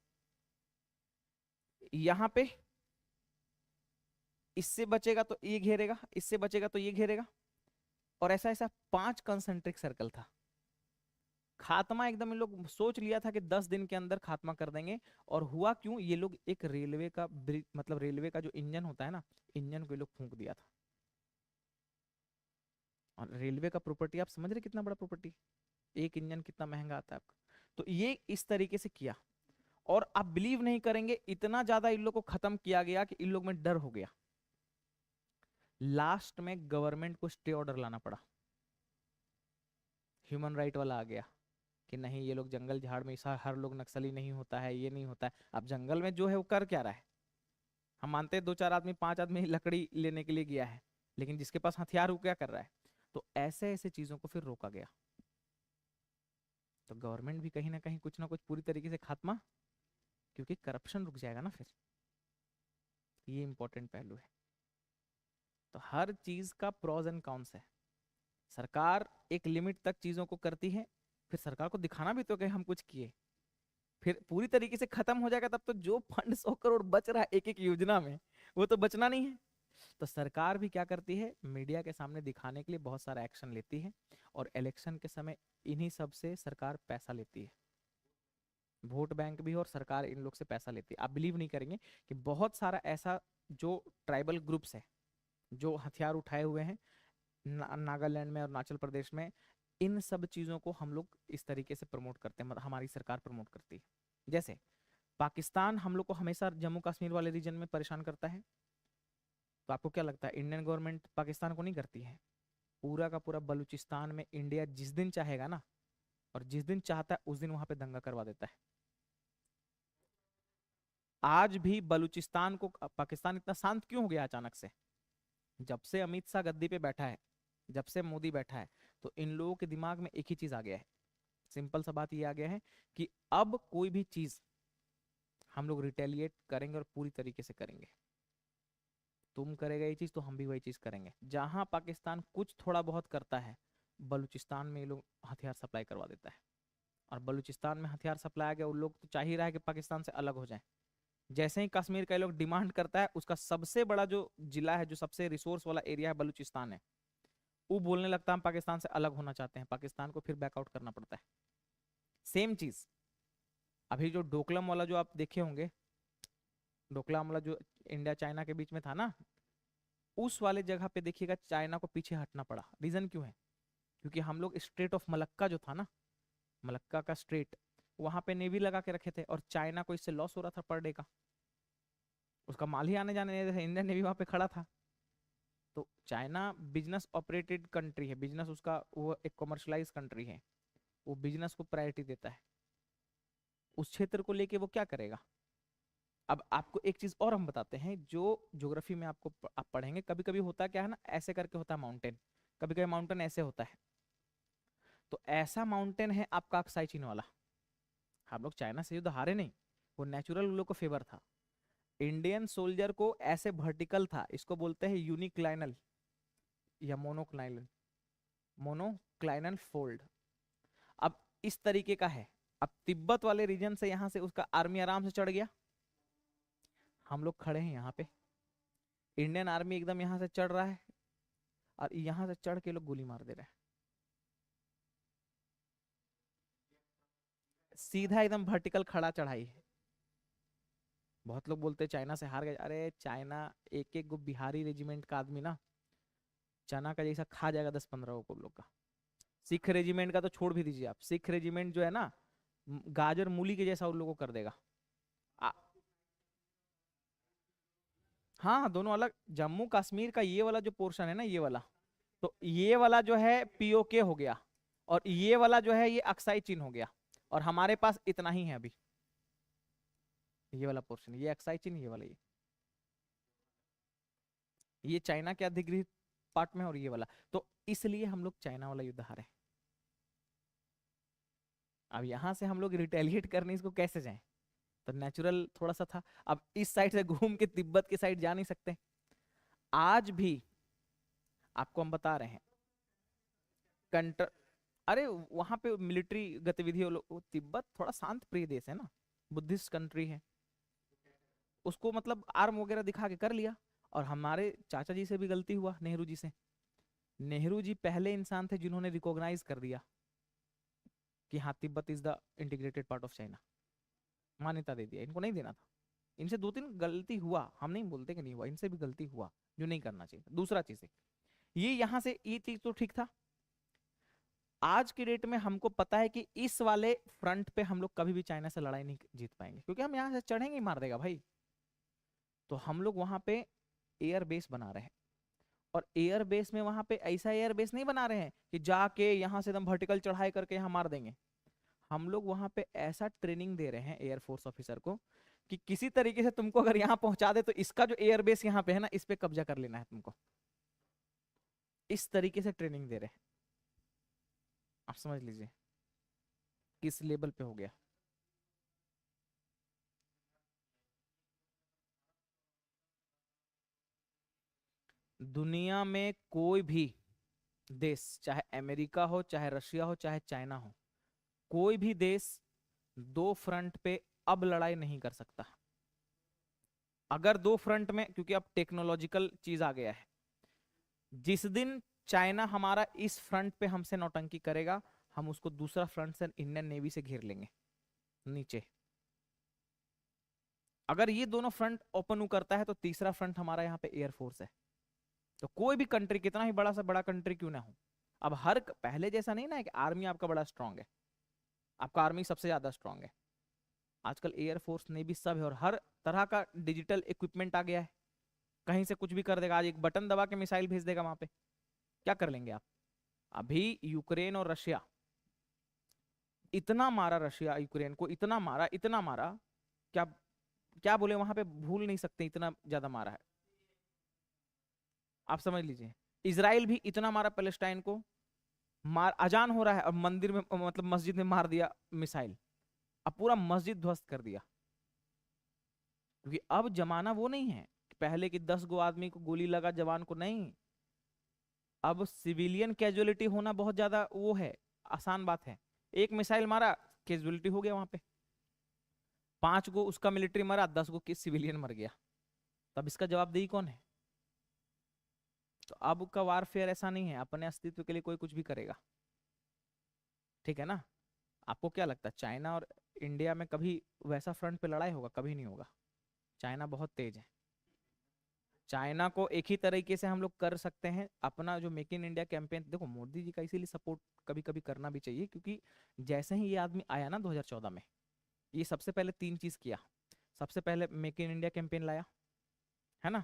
यहां पे इससे बचेगा तो ये घेरेगा, इससे बचेगा तो ये घेरेगा, और ऐसा ऐसा 5 कंसेंट्रिक सर्कल था। खात्मा एकदम इन लोग सोच लिया था कि 10 दिन के अंदर खात्मा कर देंगे। और हुआ क्यों, ये लोग एक रेलवे का मतलब रेलवे का जो इंजन होता है ना, इंजन को ये लोग फूंक दिया था। और रेलवे का प्रॉपर्टी आप समझ रहे कितना बड़ा प्रॉपर्टी, एक इंजन कितना महंगा आता है आपका। तो ये इस तरीके से किया, और आप बिलीव नहीं करेंगे, इतना ज्यादा इन लोग को खत्म किया गया कि इन लोग में डर हो गया। लास्ट में गवर्नमेंट को स्टे ऑर्डर लाना पड़ा, ह्यूमन राइट वाला आ गया कि नहीं, ये लोग जंगल झाड़ में ऐसा हर लोग नक्सली नहीं होता है, ये नहीं होता है। अब जंगल में जो है वो कर क्या रहा है, हम मानते हैं 2 4 आदमी 5 आदमी लकड़ी लेने के लिए गया है, लेकिन जिसके पास हथियार वो क्या कर रहा है। तो ऐसे ऐसे चीजों को फिर रोका गया। तो गवर्नमेंट भी कहीं ना कुछ पूरी तरीके से खात्मा, क्योंकि करप्शन रुक जाएगा ना फिर, ये इंपॉर्टेंट पहलू है। तो हर चीज का प्रोज एंड कॉन्स है। सरकार एक लिमिट तक चीजों को करती है, फिर सरकार को दिखाना भी तो कि हम कुछ किए। फिर पूरी तरीके से खत्म हो जाएगा तब तो जो फंड 100 करोड़ बच रहा है एक एक योजना में, वो तो बचना नहीं है। तो सरकार भी क्या करती है, मीडिया के सामने दिखाने के लिए बहुत सारा एक्शन लेती है, और इलेक्शन के समय इन्हीं सब से सरकार पैसा लेती है। वोट बैंक भी, और सरकार इन लोग से पैसा लेती है। आप बिलीव नहीं करेंगे कि बहुत सारा ऐसा जो ट्राइबल ग्रुप्स है जो हथियार उठाए हुए हैं नागालैंड में और अरुणाचल प्रदेश में, इन सब चीजों को हम लोग इस तरीके से प्रमोट करते हैं, मतलब हमारी सरकार प्रमोट करती है। जैसे पाकिस्तान हम लोग को हमेशा जम्मू कश्मीर वाले रीजन में परेशान करता है, तो आपको क्या लगता है इंडियन गवर्नमेंट पाकिस्तान को नहीं करती है? पूरा का पूरा बलूचिस्तान में इंडिया जिस दिन चाहेगा ना, और जिस दिन चाहता है उस दिन वहां पे दंगा करवा देता है। आज भी बलूचिस्तान को पाकिस्तान इतना शांत क्यों हो गया अचानक से? जब से अमित शाह गद्दी पे बैठा है, जब से मोदी बैठा है, तो इन लोगों के दिमाग में एक ही चीज आ गया है, सिंपल सा बात ये आ गया है कि अब कोई भी चीज हम लोग रिटेलिएट करेंगे और पूरी तरीके से करेंगे। तुम करेगा ये चीज तो हम भी वही चीज करेंगे। जहां पाकिस्तान कुछ थोड़ा बहुत करता है, बलूचिस्तान में ये लोग हथियार सप्लाई करवा देता है। और बलूचिस्तान में हथियार सप्लाई आ गया, उन लोग तो चाह ही रहा है कि पाकिस्तान से अलग हो जाए। जैसे ही कश्मीर का ये लोग डिमांड करता है, उसका सबसे बड़ा जो जिला है, जो सबसे रिसोर्स वाला एरिया है बलूचिस्तान है, वो बोलने लगता है हम पाकिस्तान से अलग होना चाहते हैं, पाकिस्तान को फिर बैकआउट करना पड़ता है। सेम चीज अभी जो डोकलाम वाला जो आप देखे होंगे, डोकलाम वाला जो इंडिया चाइना के बीच में था ना, उस वाले जगह पे देखिएगा चाइना को पीछे हटना पड़ा। रीजन क्यों है? क्योंकि हम लोग स्ट्रेट ऑफ मलक्का जो था ना, मलक्का का स्ट्रेट, वहां पे नेवी लगा के रखे थे, और चाइना को इससे लॉस हो रहा था पर डे का, उसका माल ही आने जाने नहीं दे रहा था, इंडियन नेवी वहां पे खड़ा था। तो चाइना बिजनेस ऑपरेटेड कंट्री है, बिजनेस उसका वो एक कमर्शलाइज कंट्री है, वो बिजनेस को प्रायोरिटी देता है। उस क्षेत्र को लेके वो क्या करेगा? अब आपको एक चीज और हम बताते हैं जो ज्योग्राफी में आपको आप पढ़ेंगे। कभी कभी होता क्या है ना, ऐसे करके होता है माउंटेन, कभी कभी माउंटेन ऐसे होता है। तो ऐसा माउंटेन है आपका अक्साई चीन वाला। हम लोग चाइना से युद्ध हारे नहीं, वो नेचुरल उन लोग को फेवर था। इंडियन सोल्जर को ऐसे वर्टिकल था, इसको बोलते हैं यूनिक्लाइनल या मोनोक्लाइनल, मोनोक्लाइनल फोल्ड। अब इस तरीके का है। अब तिब्बत वाले रीजन से यहां से उसका आर्मी आराम से चढ़ गया, हम लोग खड़े हैं यहाँ पे, इंडियन आर्मी एकदम यहाँ से चढ़ रहा है, और यहाँ से चढ़ के लोग गोली मार दे रहे हैं, सीधा एकदम वर्टिकल खड़ा चढ़ाई है। बहुत लोग बोलते हैं चाइना से हार गए, अरे चाइना एक एक गो बिहारी रेजिमेंट का आदमी ना चना का जैसा खा जाएगा 10-15 को लोग का। सिख रेजिमेंट का तो छोड़ भी दीजिए आप, सिख रेजिमेंट जो है ना, गाजर मूली के जैसा उन लोगों को कर देगा। आ, हाँ हाँ, दोनों अलग। जम्मू कश्मीर का ये वाला जो पोर्शन है ना, ये वाला, तो ये वाला जो है पीओके हो गया, और ये वाला जो है ये अक्साई चीन हो गया, और हमारे पास इतना ही है अभी। ये वाला पोर्शन, ये अक्साई चीन, ये वाला ये चाइना के अधिकृत पार्ट में, और ये वाला। तो इसलिए हम लोग चाइना वाला युद्ध हारे। अब यहां से हम लोग रिटेलिएट करने इसको कैसे जाएं? तो नेचुरल थोड़ा सा था। अब इस साइड से घूम के तिब्बत की साइड जा नहीं सकते। आज भी आपको हम बता रहे हैं, कंट्र अरे वहां पे मिलिट्री गतिविधि तिब्बत थोड़ा शांत प्रिय देश है ना, बुद्धिस्ट कंट्री है, उसको मतलब आर्म वगैरह दिखा के कर लिया। और हमारे चाचा जी से भी गलती हुआ, नेहरू जी से। नेहरू जी पहले इंसान थे जिन्होंने रिकॉग्नाइज कर दिया कि हाँ Tibet is the integrated part of China, मान्यता दे दिया। इनको नहीं देना था। इनसे 2-3 गलती हुआ, हम नहीं बोलते कि नहीं हुआ, इनसे भी गलती हुआ जो नहीं करना चाहिए। दूसरा चीज है, ये यहां से ये चीज तो ठीक था। आज की डेट में हमको पता है कि इस वाले फ्रंट पे हम लोग कभी भी चाइना से लड़ाई नहीं जीत पाएंगे, क्योंकि हम यहाँ से चढ़ेंगे ही मार देगा भाई। तो हम लोग वहां पे एयर बेस बना रहे हैं, और एयर बेस में वहां पे ऐसा एयर बेस नहीं बना रहे हैं कि जाके यहाँ से एकदम वर्टिकल चढ़ाई करके यहाँ मार देंगे। हम लोग वहां पे ऐसा ट्रेनिंग दे रहे हैं एयरफोर्स ऑफिसर को कि किसी तरीके से तुमको अगर यहाँ पहुंचा दे तो इसका जो एयरबेस यहाँ पे है ना, इस पे कब्जा कर लेना है तुमको। इस तरीके से ट्रेनिंग दे रहे हैं। आप समझ लीजिए किस लेवल पे हो गया। दुनिया में कोई भी देश, चाहे अमेरिका हो, चाहे रशिया हो, चाहे चाइना हो, कोई भी देश दो फ्रंट पे अब लड़ाई नहीं कर सकता। अगर दो फ्रंट में, क्योंकि अब टेक्नोलॉजिकल चीज आ गया है, जिस दिन चाइना हमारा इस फ्रंट पे हमसे नौटंकी करेगा, हम उसको दूसरा फ्रंट से इंडियन नेवी से घेर लेंगे नीचे। अगर ये दोनों फ्रंट ओपन करता है तो तीसरा फ्रंट हमारा यहाँ पे एयरफोर्स है। तो कोई भी कंट्री, कितना ही बड़ा सा बड़ा कंट्री क्यों ना हो, अब हर पहले जैसा नहीं ना है कि आर्मी आपका बड़ा स्ट्रांग है, आपका आर्मी सबसे ज्यादा स्ट्रांग है। आजकल एयरफोर्स नेवी सब है, और हर तरह का डिजिटल इक्विपमेंट आ गया है। कहीं से कुछ भी कर देगा, आज एक बटन दबा के मिसाइल भेज देगा वहां पे। क्या कर लेंगे आप? अभी यूक्रेन और रशिया, इतना मारा रशिया यूक्रेन को, इतना मारा, इतना मारा, क्या क्या बोले, वहां पे भूल नहीं सकते, इतना ज्यादा मारा है। आप समझ लीजिए, इसराइल भी इतना मारा पैलेस्टाइन को, मार अजान हो रहा है और मंदिर में, मतलब मस्जिद में मार दिया मिसाइल, अब पूरा मस्जिद ध्वस्त कर दिया। क्योंकि अब जमाना वो नहीं है कि पहले की 10 गो आदमी को गोली लगा जवान को, नहीं। अब सिविलियन कैजुअलिटी होना बहुत ज्यादा वो है, आसान बात है। एक मिसाइल मारा, कैजुअलिटी हो गया वहां पे। 5 गो उसका मिलिट्री मरा, 10 गो किस सिविलियन मर गया। तब इसका जवाबदेही कौन है? तो अब का वारफेयर ऐसा नहीं है, अपने अस्तित्व के लिए कोई कुछ भी करेगा। ठीक है ना? आपको क्या लगता है चाइना और इंडिया में कभी वैसा फ्रंट पे लड़ाई होगा? कभी नहीं होगा। चाइना बहुत तेज है। चाइना को एक ही तरीके से हम लोग कर सकते हैं, अपना जो मेक इन इंडिया कैंपेन, देखो मोदी जी का इसीलिए सपोर्ट कभी कभी करना भी चाहिए, क्योंकि जैसे ही ये आदमी आया ना 2014 में, ये सबसे पहले तीन चीज किया। सबसे पहले मेक इन इंडिया कैंपेन लाया, है ना,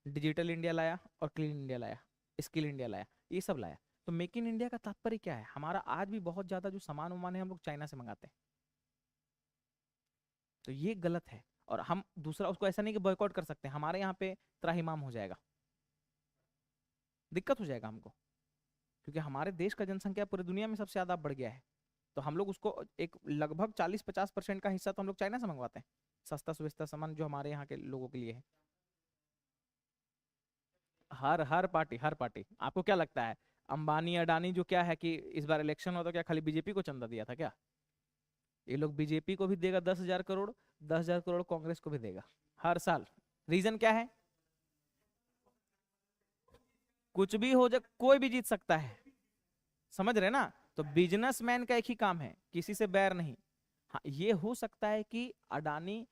डिजिटल इंडिया लाया, और क्लीन इंडिया लाया, स्किल इंडिया लाया, ये सब लाया। तो मेक इन इंडिया का तात्पर्य क्या है? हमारा आज भी बहुत ज्यादा जो सामान उमान है हम लोग चाइना से मंगाते हैं, तो ये गलत है। और हम दूसरा उसको ऐसा नहीं कि बॉयकॉट कर सकते हैं, हमारे यहाँ पे त्राहिमाम हो जाएगा, दिक्कत हो जाएगा हमको, क्योंकि हमारे देश का जनसंख्या पूरी दुनिया में सबसे ज्यादा बढ़ गया है। तो हम लोग उसको एक लगभग 40-50% का हिस्सा तो हम लोग चाइना से मंगवाते हैं, सस्ता सुविस्ता सामान जो हमारे यहाँ के लोगों के लिए है। हर पार्टी आपको क्या लगता है, अंबानी अडानी जो क्या है कि इस बार इलेक्शन हो तो क्या खाली बीजेपी को चंदा दिया था क्या? ये लोग बीजेपी को भी देगा 10,000 करोड़, 10,000 करोड़ कांग्रेस को भी देगा हर साल। रीजन क्या है? कुछ भी हो जाए, कोई भी जीत सकता है, समझ रहे ना? तो बिजनेसमैन का एक ही काम है, किसी से बैर नहीं। हाँ, ये हो सकता है कि अडानी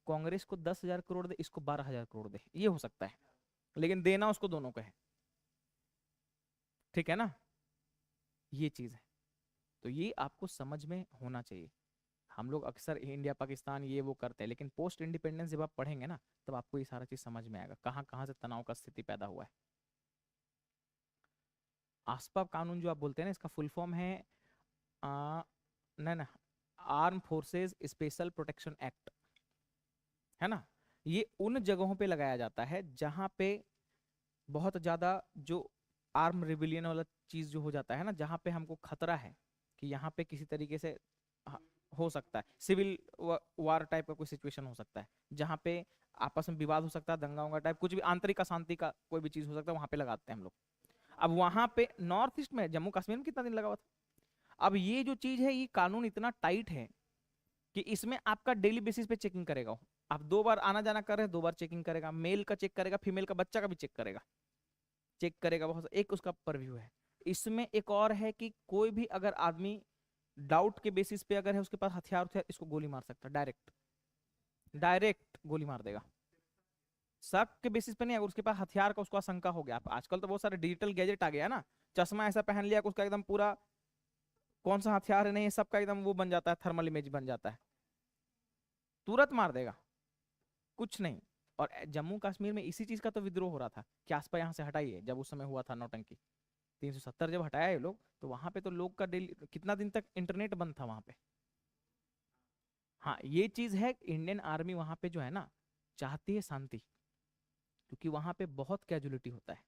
कांग्रेस को 10,000 करोड़ दे, इसको 12,000 करोड़ दे, ये हो सकता है, लेकिन देना उसको दोनों को है, ठीक है ना? ये चीज है, तो ये आपको समझ में होना चाहिए। हम लोग अक्सर इंडिया पाकिस्तान ये वो करते हैं, लेकिन पोस्ट इंडिपेंडेंस जब आप पढ़ेंगे ना, तब आपको ये सारा चीज समझ में आएगा, कहाँ कहाँ से तनाव का स्थिति पैदा हुआ है। आसपा कानून जो आप बोलते हैं ना, इसका फुल फॉर्म है ना, arm forces special protection act, है ना। ये उन जगहों पे लगाया जाता है जहां पे बहुत ज्यादा जो आर्म रिबिलियन वाला चीज जो हो जाता है ना, जहां पे हमको खतरा है कि यहाँ पे किसी तरीके से ह- हो सकता है सिविल वार टाइप का कोई सिचुएशन हो सकता है, जहाँ पे आपस में विवाद हो सकता है, दंगा उंगा टाइप कुछ भी, आंतरिक अशांति का कोई भी चीज हो सकता है, वहां पे लगाते हैं हम लोग। अब वहां पे नॉर्थ ईस्ट में, जम्मू कश्मीर में कितना दिन लगा हुआ था। अब ये जो चीज है, ये कानून इतना टाइट है कि इसमें आपका डेली बेसिस पे चेकिंग करेगा वो। आप 2 बार आना जाना कर रहे हैं, 2 बार चेकिंग करेगा, मेल का चेक करेगा, फीमेल का बच्चा का भी चेक करेगा, चेक करेगा, बहुत एक उसका परव्यू है। इसमें एक और है कि कोई भी अगर आदमी डाउट के बेसिस पे अगर है उसके पास हथियार उथियार, इसको गोली मार सकता है, डायरेक्ट डायरेक्ट गोली मार देगा। शक के बेसिस पे नहीं, अगर उसके पास हथियार का उसको आशंका हो गया। आजकल तो बहुत सारे डिजिटल गैजेट आ गया है ना, चश्मा ऐसा पहन लिया कि उसका एकदम पूरा कौन सा हथियार है नहीं है सबका एकदम वो बन जाता है, थर्मल इमेज बन जाता है, तुरंत मार देगा, कुछ नहीं। और जम्मू कश्मीर में इसी चीज का तो विद्रोह हो रहा था कि आसपा यहाँ से हटाइए, जब उस समय हुआ था नौटंकी, 370 जब हटाया ये लोग, तो वहां पे तो लोग का डेली कितना दिन तक इंटरनेट बंद था वहां पे। हाँ, ये चीज है, इंडियन आर्मी वहां पे जो है ना, चाहती है शांति, क्योंकि वहां पे बहुत कैजुअलिटी होता है,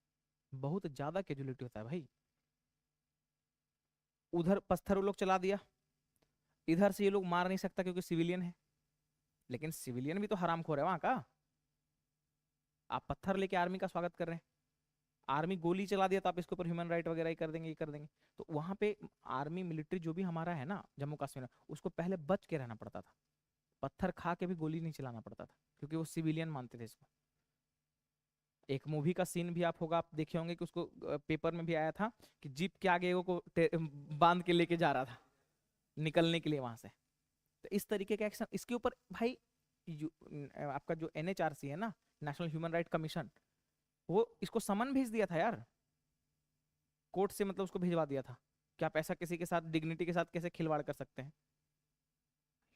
बहुत ज्यादा कैजुअलिटी होता है भाई। उधर पत्थर वो लोग चला दिया, इधर से ये लोग मार नहीं सकता क्योंकि सिविलियन है, लेकिन सिविलियन भी तो हरामखोर है वहां का। आप पत्थर लेके आर्मी का स्वागत कर रहे हैं, आर्मी गोली चला दिया तो आप इसके ऊपर ह्यूमन राइट वगैरह ही कर देंगे, ये कर देंगे। तो वहां पे आर्मी मिलिट्री जो भी हमारा है ना जम्मू कश्मीर में, उसको पहले बच के रहना पड़ता था, पत्थर खा के भी गोली नहीं चलाना पड़ता था, क्योंकि वो सिविलियन मानते थे इसको। एक मूवी का सीन भी आप होगा, आप देखे होंगे कि उसको पेपर में भी आया था कि जीप के आगे वो को बांध के लेके जा रहा था निकलने के लिए वहां से। तो इस तरीके के एक्शन इसके ऊपर भाई, आपका जो NHRC है ना, नेशनल ह्यूमन राइट कमीशन, वो इसको समन भेज दिया था यार, कोर्ट से मतलब उसको भिजवा दिया था कि आप ऐसा किसी के साथ डिग्निटी के साथ कैसे खिलवाड़ कर सकते हैं।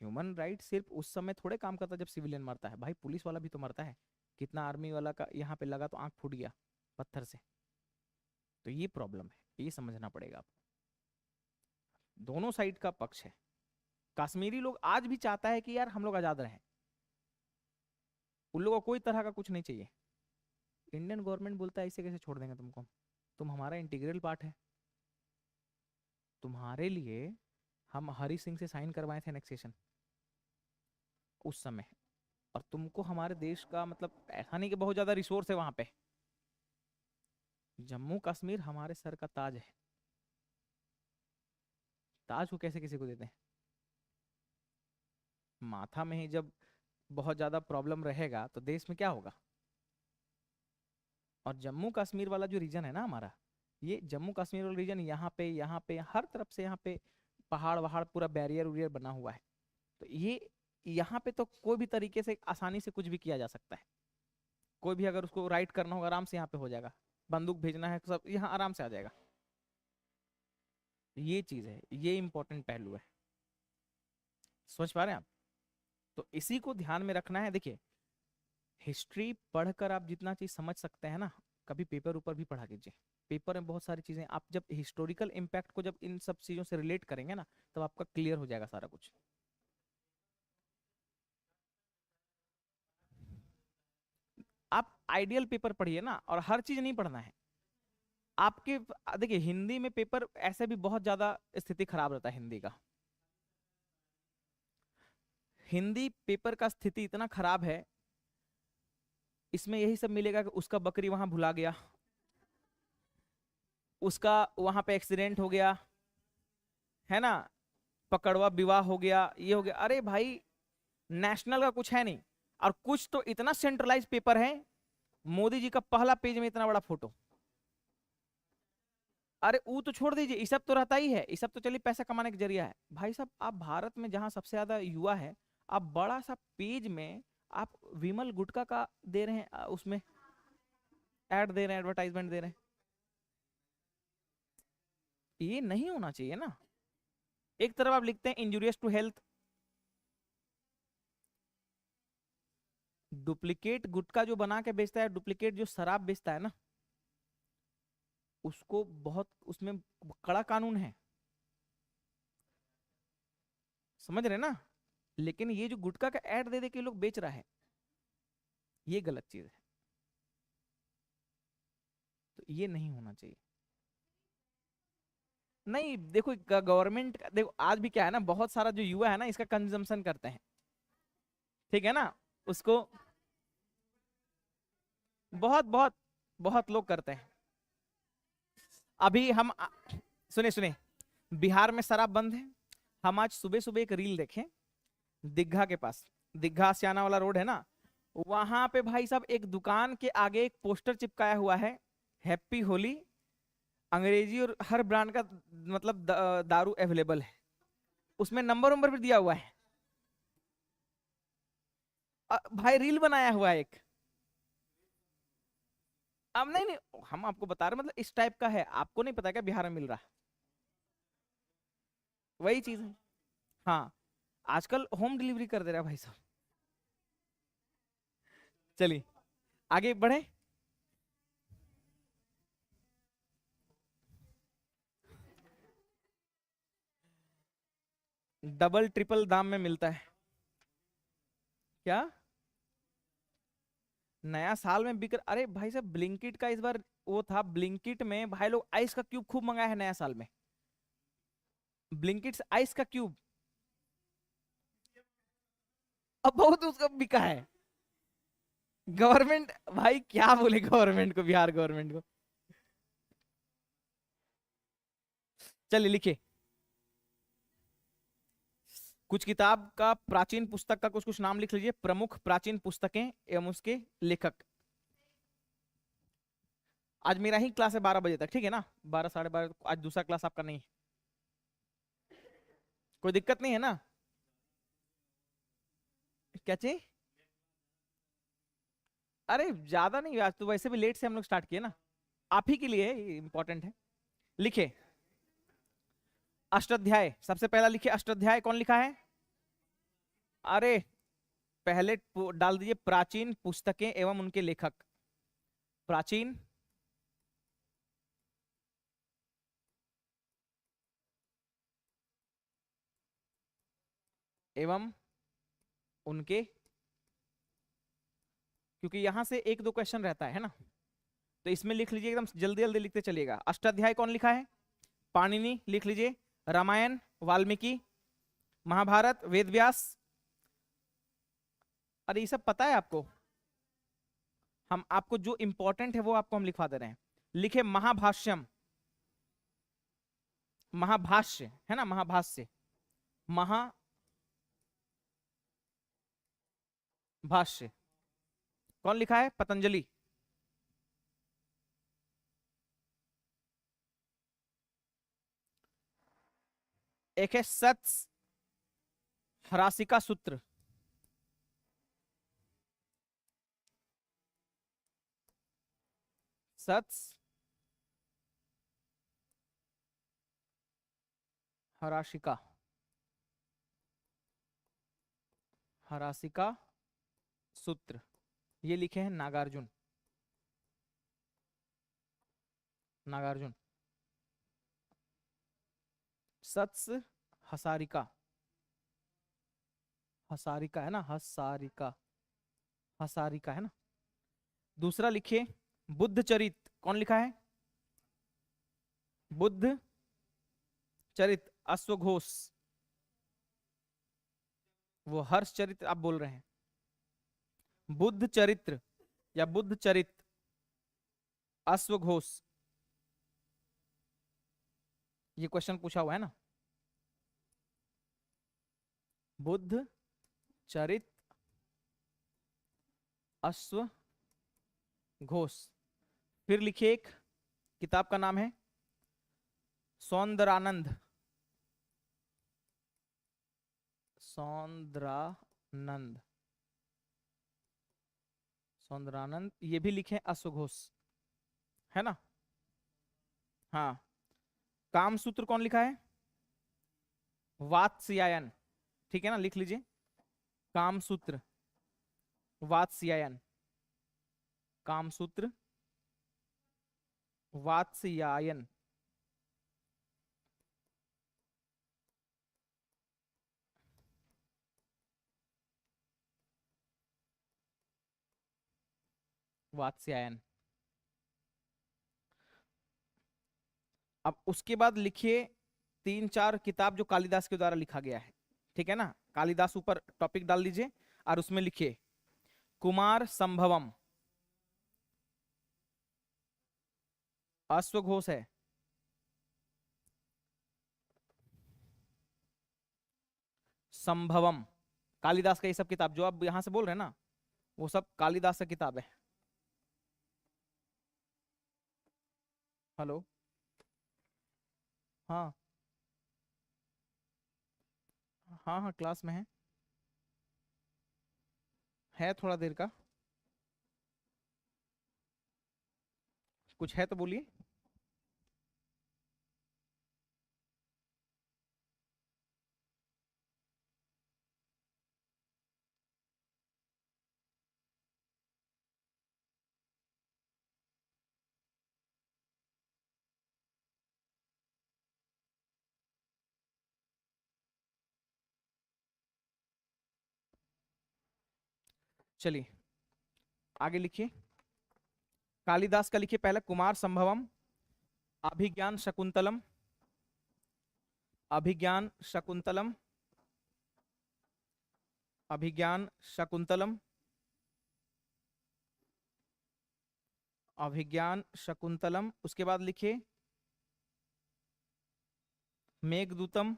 ह्यूमन राइट सिर्फ उस समय थोड़े काम करता है जब सिविलियन मरता है, भाई पुलिस वाला भी तो मरता है। कितना आर्मी वाला का यहाँ पे लगा तो आंख फूट गया पत्थर से। तो ये प्रॉब्लम है, ये समझना पड़ेगा आपको, दोनों साइड का पक्ष है। कश्मीरी लोग आज भी चाहता है कि यार हम लोग आजाद रहें, उन लोगों को कोई तरह का कुछ नहीं चाहिए। इंडियन गवर्नमेंट बोलता है इसे कैसे छोड़ देंगे तुमको, तुम हमारा इंटीग्रल पार्ट है, तुम्हारे लिए हम हरी सिंह से साइन करवाए थे एनेक्सेशन उस समय, और तुमको हमारे देश का मतलब ऐसा नहीं कि बहुत ज्यादा रिसोर्स है वहां पे, जम्मू कश्मीर हमारे सर का ताज है, ताज को कैसे किसी को देते हैं? माथा में ही जब बहुत ज्यादा प्रॉब्लम रहेगा तो देश में क्या होगा। और जम्मू कश्मीर वाला जो रीजन है ना हमारा, ये जम्मू कश्मीर वाला रीजन, यहाँ पे हर तरफ से यहाँ पे पहाड़ वहाड़ पूरा बैरियर उरियर बना हुआ है, तो ये यहाँ पे तो कोई भी तरीके से आसानी से कुछ भी किया जा सकता है। कोई भी अगर उसको राइट करना होगा आराम से यहाँ पे हो जाएगा, बंदूक भेजना है सब यहाँ आराम से आ जाएगा। ये चीज है, ये इंपॉर्टेंट पहलू है, समझ पा रहे हैं आप? तो इसी को ध्यान में रखना है। देखिए हिस्ट्री पढ़कर आप जितना चीज समझ सकते हैं ना, कभी पेपर ऊपर भी पढ़ा कीजिए। पेपर में बहुत सारी चीजें आप जब हिस्टोरिकल इम्पैक्ट को जब इन सब चीजों से रिलेट करेंगे ना, तब आपका क्लियर हो जाएगा सारा कुछ। आप आइडियल पेपर पढ़िए ना, और हर चीज नहीं पढ़ना है आपके। देखिए हिंदी में पेपर ऐसे भी बहुत ज्यादा स्थिति खराब रहता है हिंदी का। हिंदी पेपर का स्थिति इतना खराब है, इसमें यही सब मिलेगा कि उसका बकरी वहां भुला गया, उसका वहां पे एक्सीडेंट हो गया, है ना, पकड़वा विवाह हो गया, ये हो गया। अरे भाई नेशनल का कुछ है नहीं, और कुछ तो इतना सेंट्रलाइज पेपर है, मोदी जी का पहला पेज में इतना बड़ा फोटो। अरे वो तो छोड़ दीजिए, ये सब तो रहता ही है, ये सब तो चलिए पैसा कमाने का जरिया है। भाई साहब आप भारत में जहां सबसे ज्यादा युवा है, आप बड़ा सा पेज में आप विमल गुटखा का दे रहे हैं, उसमें ऐड दे रहे हैं, एडवर्टाइजमेंट दे रहे हैं। ये नहीं होना चाहिए ना। एक तरफ आप लिखते हैं इंजूरियस टू हेल्थ, डुप्लीकेट गुटखा जो बना के बेचता है, डुप्लीकेट जो शराब बेचता है ना, उसको बहुत उसमें कड़ा कानून है, समझ रहे ना। लेकिन ये जो गुटखा का ऐड दे दे के लोग बेच रहा है, ये गलत चीज है। तो ये नहीं होना चाहिए। नहीं देखो गवर्नमेंट, देखो आज भी क्या है ना, बहुत सारा जो युवा है ना इसका कंजम्पशन करते हैं, ठीक है ना, उसको बहुत बहुत बहुत लोग करते हैं। अभी हम सुने सुने, बिहार में शराब बंद है। हम आज सुबह सुबह एक रील देखें, दीघा के पास, दीघा सियाना वाला रोड है ना, वहां पे भाई साहब एक दुकान के आगे एक पोस्टर चिपकाया हुआ है, हैप्पी होली, अंग्रेजी और हर ब्रांड का मतलब दारू अवेलेबल है। उसमें नंबर नंबर भी दिया हुआ है। भाई रील बनाया हुआ है एक। अब नहीं नहीं हम आपको बता रहे, मतलब इस टाइप का है, आपको नहीं पता क्या बिहार में मिल रहा है, वही चीज है। हाँ आजकल होम डिलीवरी कर दे रहा है भाई साहब। चलिए आगे बढ़े। डबल ट्रिपल दाम में मिलता है क्या? नया साल में बिक, अरे भाई साहब ब्लिंकिट का इस बार वो था, ब्लिंकिट में भाई लोग आइस का क्यूब खूब मंगाया है नया साल में। ब्लिंकिट से आइस का क्यूब अब बहुत उसका बिका है। गवर्नमेंट भाई क्या बोले गवर्नमेंट को, बिहार गवर्नमेंट को। चलिए लिखिए कुछ किताब का, प्राचीन पुस्तक का कुछ कुछ नाम लिख लीजिए, प्रमुख प्राचीन पुस्तकें एवं उसके लेखक। आज मेरा ही क्लास है 12 बजे तक, ठीक है ना, 12 साढ़े 12, आज दूसरा क्लास आपका नहीं है, कोई दिक्कत नहीं है ना? क्या चाहिए? अरे ज्यादा नहीं, आज तो वैसे भी लेट से हम लोग स्टार्ट किए ना, आप ही के लिए इंपॉर्टेंट है। लिखे अष्टाध्याय, सबसे पहला लिखिए अष्टाध्याय, कौन लिखा है? अरे पहले डाल दीजिए प्राचीन पुस्तकें एवं उनके लेखक। प्राचीन एवं उनके, क्योंकि यहां से एक दो क्वेश्चन रहता है ना, तो इसमें लिख लीजिए, एकदम जल्दी जल्दी लिखते चलिएगा। अष्टाध्याय कौन लिखा है? पाणिनि लिख लीजिए। रामायण वाल्मीकि, महाभारत वेद व्यास। अरे ये सब पता है आपको, हम आपको जो इंपॉर्टेंट है वो आपको हम लिखवा दे रहे हैं। लिखे महाभाष्यम, महाभाष्य है ना, महाभाष्य, महाभाष्य कौन लिखा है? पतंजलि। एक है सत्स हरासिका सूत्र। सत्स, हराशिका, हरासिका सूत्र, ये लिखे हैं नागार्जुन। नागार्जुन। सत्स, हसारिका, हसारिका है ना, हसारिका, हसारिका है ना। दूसरा लिखिए बुद्ध चरित। कौन लिखा है? बुद्ध चरित, अश्वघोष। वो हर्ष चरित्र आप बोल रहे हैं। बुद्ध चरित्र या बुद्ध चरित, अश्वघोष, ये क्वेश्चन पूछा हुआ है ना। बुद्ध चरित, अश्वघोष। फिर लिखिए, एक किताब का नाम है सौंदरानंद। सौंदरानंद, सौंदरानंद, ये भी लिखे अश्वघोष, है ना। हाँ। कामसूत्र कौन लिखा है? वात्स्यायन। ठीक है ना, लिख लीजिए। कामसूत्र, वात्स्यायन। कामसूत्र, वात्स्यायन। वात्स्यायन। अब उसके बाद लिखिए तीन चार किताब जो कालिदास के द्वारा लिखा गया है। ठीक है ना, कालिदास ऊपर टॉपिक डाल दीजिए और उसमें लिखिए कुमार संभवम, अश्वघोष है, संभवम, कालिदास का ये सब किताब जो आप यहां से बोल रहे हैं ना, वो सब कालिदास का किताब है। हेलो। हाँ हाँ हाँ, क्लास में है थोड़ा देर का। कुछ है तो बोलिए। चलिए आगे लिखिए। कालिदास का लिखिए पहले कुमार संभवम, अभिज्ञान शकुंतलम, अभिज्ञान शकुंतलम, अभिज्ञान शकुंतलम, अभिज्ञान शकुंतलम। उसके बाद लिखिए मेघदूतम,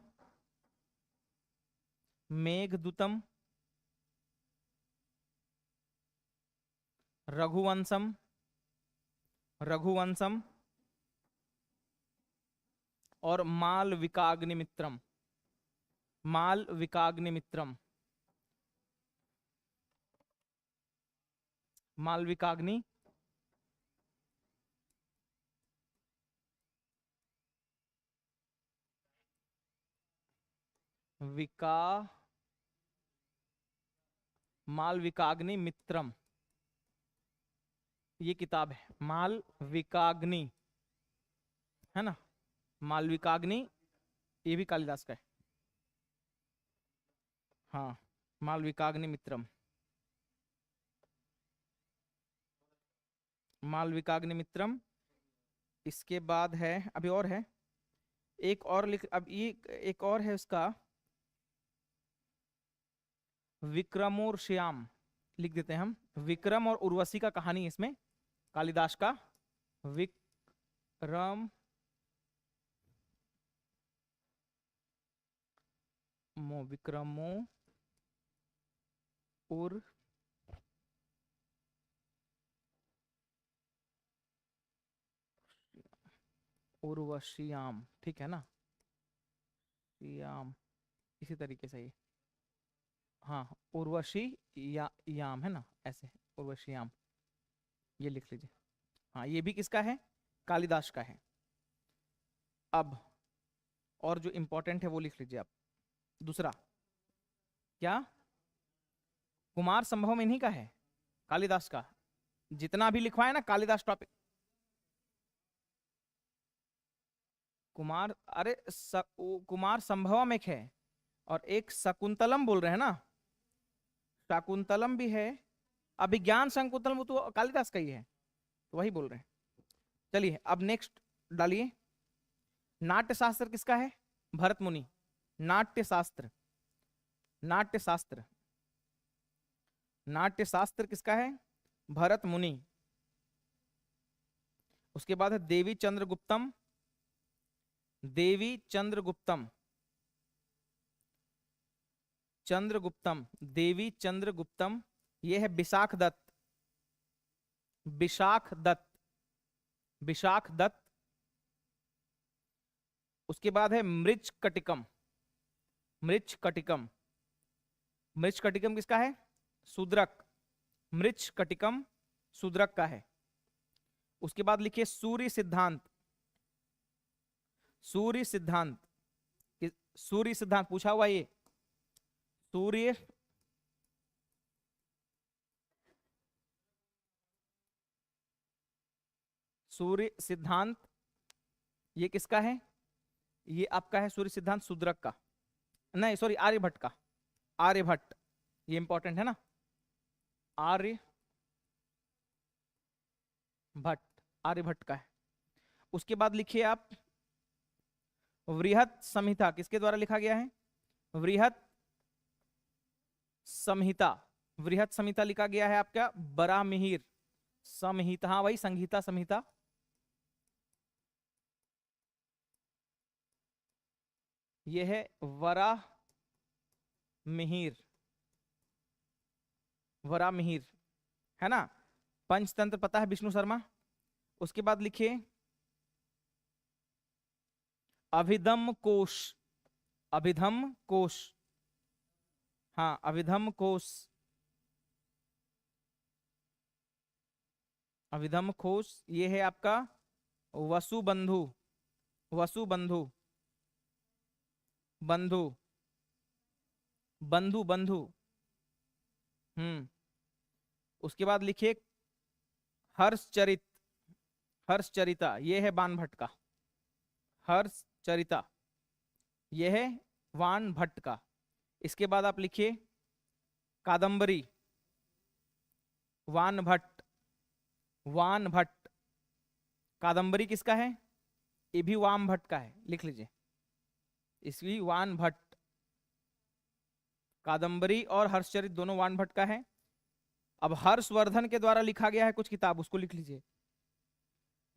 मेघदूतम, रघुवंशम, रघुवंशम, और मालविकाग्निमित्रम, मालविकाग्निमित्रम, मालविकाग्नि, विका, मालविकाग्नि मित्रम, ये किताब है मालविकाग्नि, है ना। मालविकाग्नि, ये भी कालिदास का है। हाँ, मालविकाग्नि मित्रम, मालविकाग्नि मित्रम। इसके बाद है, अभी और है एक और लिख, अब ये एक और है उसका, विक्रमोर्श्याम लिख देते हैं हम। विक्रम और उर्वशी का कहानी है इसमें, कालिदास का। विक्रम, विक्रमो उर, उर्वशीयाम, ठीक है ना, श्याम, इसी तरीके से ही। हाँ, उर्वशी याम है ना, ऐसे उर्वशी याम, ये लिख लीजिए। हाँ, ये भी किसका है? कालिदास का है। अब और जो इंपॉर्टेंट है वो लिख लीजिए आप। दूसरा क्या? कुमार संभवम इन्हीं का है, कालिदास का। जितना भी लिखवाए ना कालिदास टॉपिक, कुमार, अरे कुमार संभवम एक है, और एक शकुंतलम बोल रहे हैं ना, शाकुंतलम भी है। अभिज्ञान शकुंतलम वो तो कालिदास का ही है, तो वही बोल रहे हैं। चलिए अब नेक्स्ट डालिए। नाट्य शास्त्र किसका है? भरत मुनि। नाट्य शास्त्र, नाट्य शास्त्र, नाट्य शास्त्र किसका है? भरत मुनि। उसके बाद है देवी चंद्रगुप्तम, देवी चंद्रगुप्तम, चंद्रगुप्तम, देवी चंद्रगुप्तम, ये है विशाख दत्त, विशाख दत्त, विशाख दत्त। उसके बाद है मृच कटिकम, मृच कटिकम, मृच कटिकम किसका है? शूद्रक, मृच कटिकम शूद्रक का है। उसके बाद लिखिए सूर्य सिद्धांत, सूर्य सिद्धांत, सूर्य सिद्धांत पूछा हुआ ये, सूर्य सूर्य सिद्धांत, ये किसका है? ये आपका है सूर्य सिद्धांत शूद्रक का, नहीं सॉरी आर्यभट्ट का, आर्यभट्ट, ये इंपॉर्टेंट है ना, आर्यभट्ट, आर्यभट्ट का है। उसके बाद लिखिए आप वृहत संहिता, किसके द्वारा लिखा गया है? वृहत संहिता, वृहत संहिता लिखा गया है आपका बरामिहिर संहिता, हाँ वही संहिता, संहिता। ये है वराह मिहिर, वरा मिहिर, है ना। पंचतंत्र पता है विष्णु शर्मा। उसके बाद लिखिए अभिधम कोश, अभिधम कोश, हाँ अभिधम कोश, अभिधम कोश, ये है आपका वसुबंधु, वसुबंधु, बंधु, बंधु बंधु, उसके बाद लिखिए हर्षचरित, हर्षचरिता, ये है बाण भट्ट का, हर्षचरिता, ये है वान भट्ट का। इसके बाद आप लिखिए कादंबरी, वान भट्ट, वान भट्ट, कादंबरी किसका है? ये भी वाम भट्ट का है, लिख लीजिए, इसकी वान भट्ट, कादंबरी और हर्षचरित दोनों वान भट्ट का है। अब हर्षवर्धन के द्वारा लिखा गया है कुछ किताब, उसको लिख लीजिए।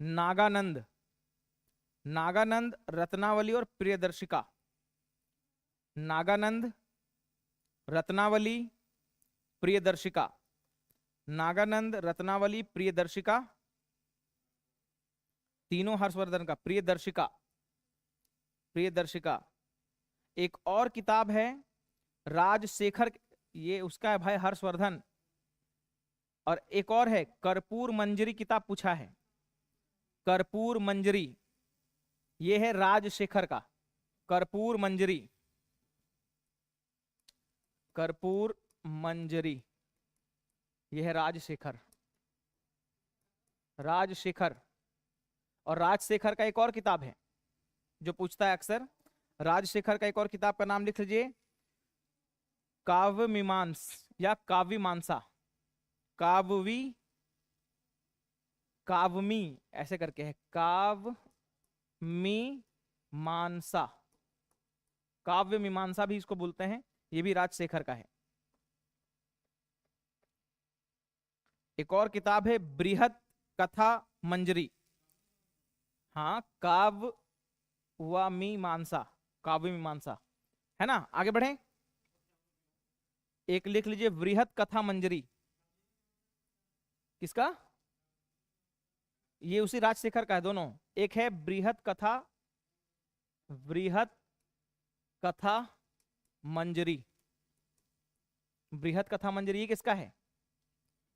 नागानंद, नागानंद, रत्नावली और प्रियदर्शिका, नागानंद, रत्नावली, प्रियदर्शिका, नागानंद, रत्नावली, प्रियदर्शिका, तीनों हर्षवर्धन का। प्रियदर्शिका, प्रियदर्शिका। एक और किताब है राजशेखर, ये उसका है भाई हर्षवर्धन। और एक और है कर्पूर मंजरी किताब पूछा है, कर्पूर मंजरी, ये है राजशेखर का, कर्पूर मंजरी, कर्पूर मंजरी, यह है राजशेखर, राजशेखर। और राजशेखर का एक और किताब है जो पूछता है अक्सर, राजशेखर का एक और किताब का नाम लिख लीजिए काव्य मीमांस या काव्य मानसा, काव्वी, काव्मी ऐसे करके है, काव्य मीमांसा, काव्य मीमांसा भी इसको बोलते हैं, ये भी राजशेखर का है। एक और किताब है बृहत कथा मंजरी, हाँ काव्य व मीमांसा, काव्य मीमांसा, है ना। आगे बढ़े, एक लिख लीजिए बृहत कथा मंजरी, किसका? ये उसी राजशेखर का है दोनों। एक है बृहत कथा, बृहत कथा मंजरी, बृहत कथा मंजरी ये किसका है?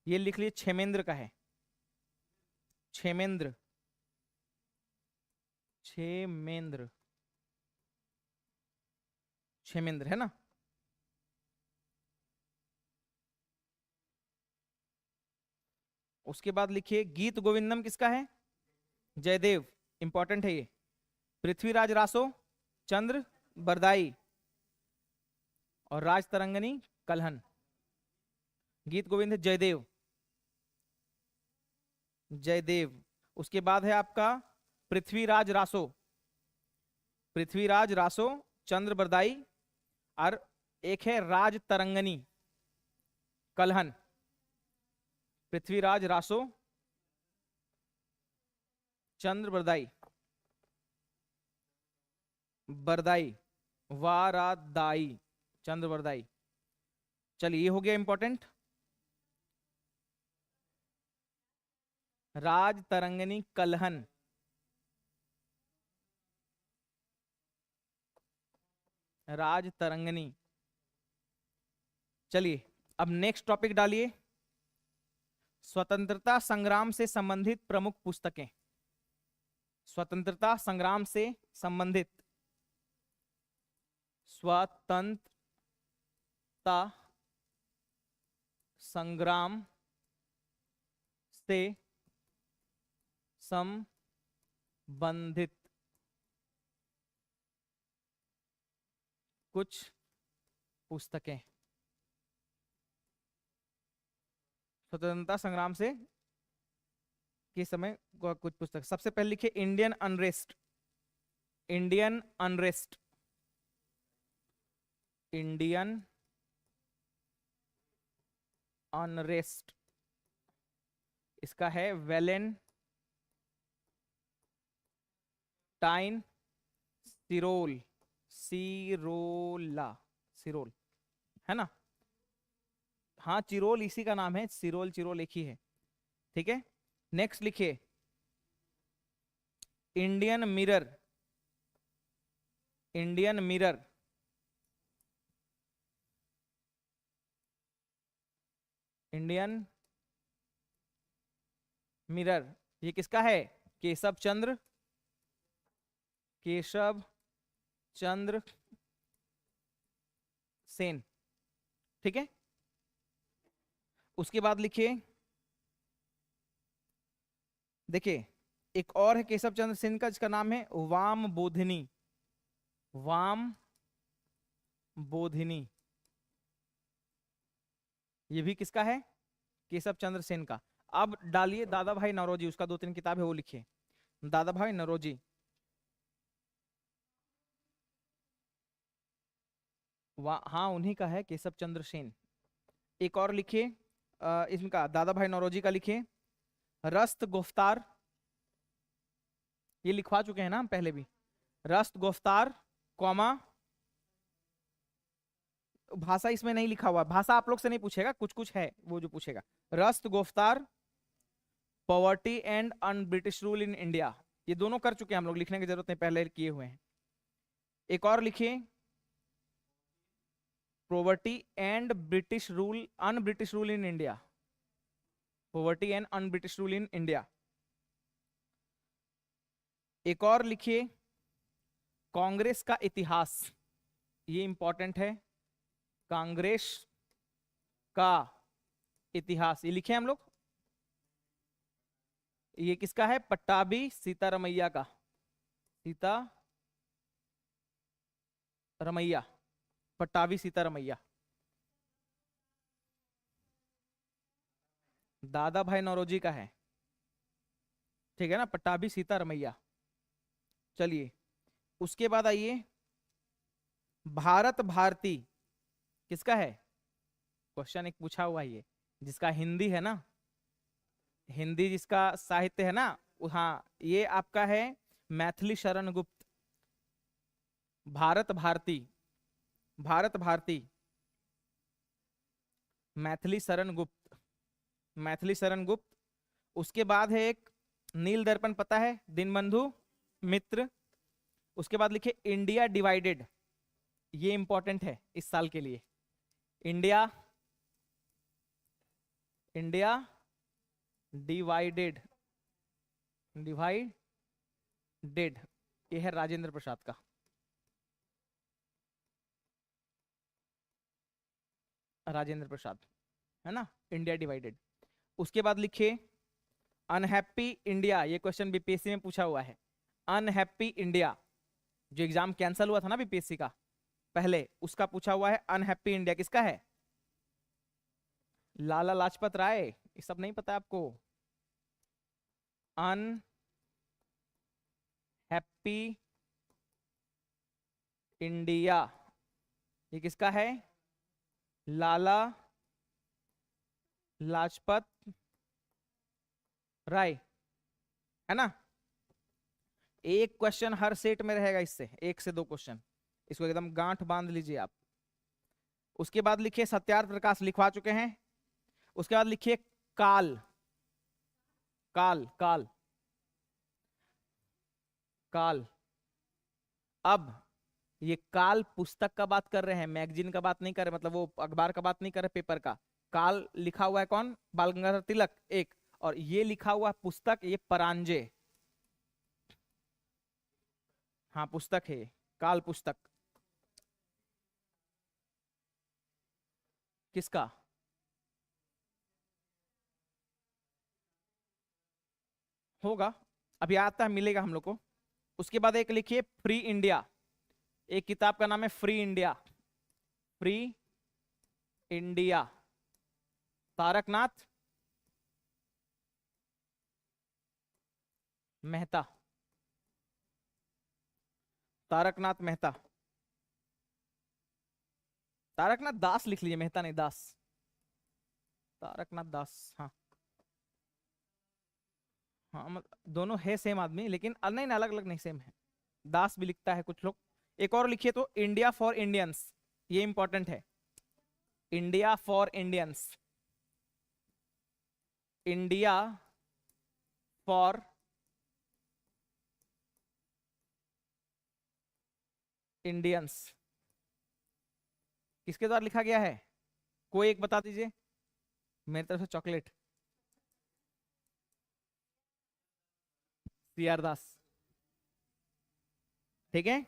ये लिख लीजिए, क्षेमेंद्र का है। क्षेमेंद्र, क्षेमेंद्र, क्षेमेंद्र है ना। उसके बाद लिखिए गीत गोविंदम किसका है? जयदेव, इंपॉर्टेंट है ये। पृथ्वीराज रासो, चंद्र बरदाई, और राज तरंगनी कलहन। गीत गोविंद है जयदेव, जयदेव। उसके बाद है आपका पृथ्वीराज रासो, पृथ्वीराज रासो, चंद्र बरदाई, और एक है राज तरंगनी कलहन। पृथ्वीराज रासो, चंद्र बरदाई, बरदाई, वारादाई, चंद्र बरदाई। चलिए ये हो गया इंपॉर्टेंट। राज तरंगनी कलहन, राज तरंगनी। चलिए अब नेक्स्ट टॉपिक डालिए, स्वतंत्रता संग्राम से संबंधित प्रमुख पुस्तकें। स्वतंत्रता संग्राम से संबंधित, स्वतंत्रता संग्राम से संबंधित कुछ पुस्तकें। स्वतंत्रता संग्राम से के समय कुछ पुस्तक। सबसे पहले लिखिए Indian unrest, Indian unrest, Indian unrest, इसका है वैलेंटाइन सिरोल, सिरोला, सिरोल है ना। हाँ चिरोल इसी का नाम है, सिरोल चिरोल एक ही है, ठीक है। नेक्स्ट लिखिए Indian mirror, Indian mirror, Indian mirror, ये किसका है? केशव चंद्र, केशव चंद्र सेन, ठीक है। उसके बाद लिखिए, देखिए एक और है केशव चंद्र सेन का, जिसका नाम है वाम बोधिनी, वाम बोधिनी, ये भी किसका है? केशव चंद्र सेन का। अब डालिए दादा भाई नौरोजी, उसका 2-3 किताब है वो लिखिए, दादा भाई नौरोजी। हाँ उन्हीं का है, केशव चंद्र सेन। एक और लिखिए इसका दादा भाई नौरोजी का लिखिए रस्त गुफ्तार, ये लिखवा चुके हैं ना हम पहले भी। रस्त गुफ्तार कॉमा, भाषा इसमें नहीं लिखा हुआ, भाषा आप लोग से नहीं पूछेगा, कुछ कुछ है वो जो पूछेगा। Rast Goftar, poverty and un British rule in India, ये दोनों कर चुके हैं हम लोग, लिखने की जरूरत नहीं, पहले किए हुए हैं। एक और लिखिए poverty and British rule, on British rule in India, poverty and un British rule in India. एक और लिखिए कांग्रेस का इतिहास, ये इंपॉर्टेंट है, कांग्रेस का इतिहास, ये लिखे हम लोग। ये किसका है? पट्टाभी सीतारमैया का, सीतारमैया, पट्टाभी सीतारमैया। दादा भाई नौरोजी का है, ठीक है ना, पट्टाभी सीतारमैया। चलिए उसके बाद आइए भारत भारती, किसका है? क्वेश्चन एक पूछा हुआ है ये, जिसका हिंदी है ना, हिंदी जिसका साहित्य है ना, हाँ ये आपका है मैथिली शरण गुप्त। भारत भारती, भारत भारती, मैथिली शरण गुप्त, मैथिली शरण गुप्त। उसके बाद है एक नील दर्पण, पता है, दीनबंधु मित्र। उसके बाद लिखे इंडिया डिवाइडेड, ये इंपॉर्टेंट है इस साल के लिए, इंडिया इंडिया डिवाइडेड, डिवाइडेड, ये है राजेंद्र प्रसाद का। राजेंद्र प्रसाद, है ना, इंडिया डिवाइडेड। उसके बाद लिखिए अनहैप्पी इंडिया, ये क्वेश्चन बीपीएससी में पूछा हुआ है। अनहैप्पी इंडिया, जो एग्जाम कैंसिल हुआ था ना बीपीएससी का पहले, उसका पूछा हुआ है। अनहैप्पी इंडिया किसका है? लाला लाजपत राय, ये सब नहीं पता आपको? अनहैप्पी इंडिया, ये किसका है? लाला लाजपत राय, है ना। एक क्वेश्चन हर सेट में रहेगा इससे, 1 से 2 क्वेश्चन, इसको एकदम गांठ बांध लीजिए आप। उसके बाद लिखिए सत्यार्थ प्रकाश, लिखवा चुके हैं। उसके बाद लिखिए काल, काल काल काल। अब ये काल पुस्तक का बात कर रहे हैं, मैगजीन का बात नहीं कर रहे, मतलब वो अखबार का बात नहीं कर रहे, पेपर का। काल लिखा हुआ है कौन? बाल गंगाधर तिलक एक, और ये लिखा हुआ है पुस्तक, ये परांजे। हाँ पुस्तक है ये, काल पुस्तक। किसका? होगा, अभी आता है, मिलेगा हम लोग को। उसके बाद एक लिखिए फ्री इंडिया, एक किताब का नाम है free India, free India, Taraknath Mehta, Taraknath Mehta, Taraknath Das लिख लीजिए, मेहता नहीं, दास, तारकनाथ दास। हाँ हाँ, दोनों है सेम आदमी, लेकिन नहीं, अलग अलग नहीं, सेम है। दास भी लिखता है कुछ लोग। एक और लिखिए तो इंडिया फॉर इंडियंस, ये इंपॉर्टेंट है। India for Indians, India for Indians किसके द्वारा लिखा गया है? कोई एक बता दीजिए, मेरी तरफ से चॉकलेट। सीआर दास, ठीक है।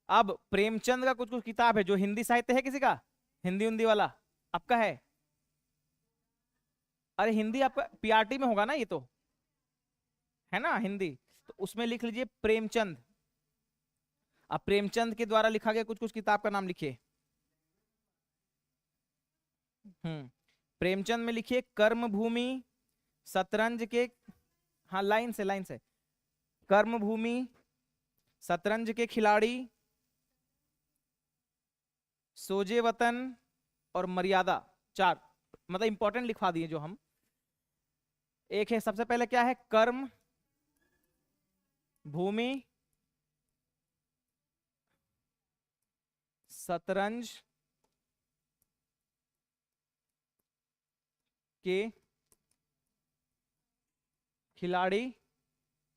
अब प्रेमचंद का कुछ कुछ किताब है, जो हिंदी साहित्य है किसी का, हिंदी हिंदी वाला आपका है? अरे हिंदी आपका पीआरटी में होगा ना ये तो, है ना हिंदी, तो उसमें लिख लीजिए प्रेमचंद। अब प्रेमचंद के द्वारा लिखा गया कुछ कुछ किताब का नाम लिखिए। प्रेमचंद में लिखिए कर्म भूमि, शतरंज के, हाँ लाइन से, लाइन से, कर्म भूमि, शतरंज के खिलाड़ी, सोजे वतन और मर्यादा, 4 मतलब इंपॉर्टेंट लिखवा दिए जो हम। एक है सबसे पहले क्या है, कर्म भूमि, शतरंज के खिलाड़ी,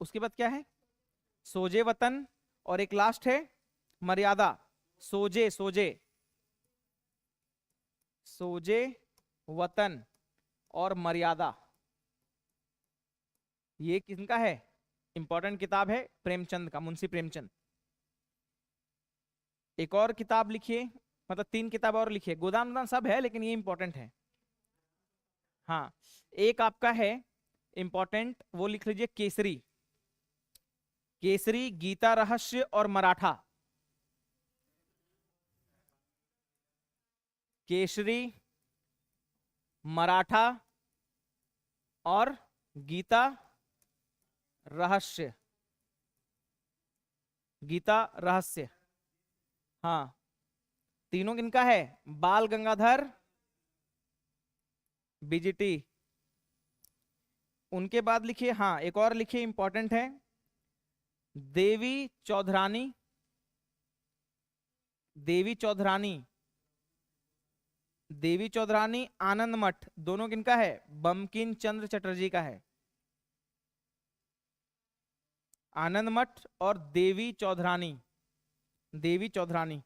उसके बाद क्या है, सोजे वतन, और एक लास्ट है मर्यादा, सोजे सोजे, सोजे वतन और मर्यादा। ये किसका है? इंपॉर्टेंट किताब है प्रेमचंद का, मुंशी प्रेमचंद। एक और किताब लिखिए, मतलब 3 किताब और लिखिए, गोदान गोदान सब है लेकिन ये इंपॉर्टेंट है। हाँ, एक आपका है इंपॉर्टेंट, वो लिख लीजिए केसरी, केसरी, गीता रहस्य और मराठा, केसरी, मराठा और गीता रहस्य, गीता रहस्य। हाँ, तीनों किनका है? बाल गंगाधर बीजीटी। उनके बाद लिखिए, हाँ एक और लिखिए इंपॉर्टेंट है, देवी चौधरानी, देवी चौधरानी, देवी चौधरानी आनंद मठ, दोनों किनका है? बंकिम चंद्र चटर्जी का है, आनंद मठ और देवी चौधरानी, देवी चौधरानी।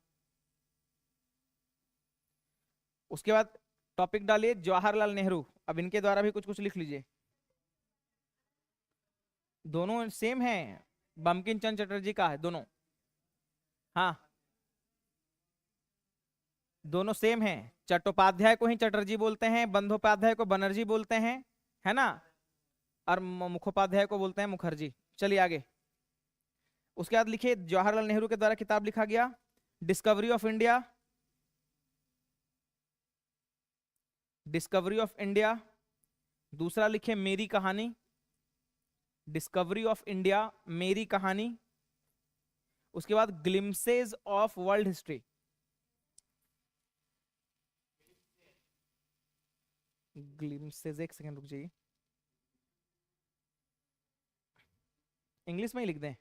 उसके बाद टॉपिक डालिए जवाहरलाल नेहरू। अब इनके द्वारा भी कुछ कुछ लिख लीजिए। दोनों सेम है, बंकिम चंद्र चटर्जी का है दोनों। हाँ, दोनों सेम है। चट्टोपाध्याय को ही चटर्जी बोलते हैं, बंदोपाध्याय को बनर्जी बोलते हैं, है ना, और मुखोपाध्याय को बोलते हैं मुखर्जी। चलिए आगे। उसके बाद लिखिए जवाहरलाल नेहरू के द्वारा किताब लिखा गया discovery of India. Discovery of India. दूसरा लिखिए मेरी कहानी। डिस्कवरी ऑफ इंडिया, मेरी कहानी। उसके बाद glimpses of world history. Glimpses, एक सेकंड रुक जाइए, इंग्लिश में ही लिख दें।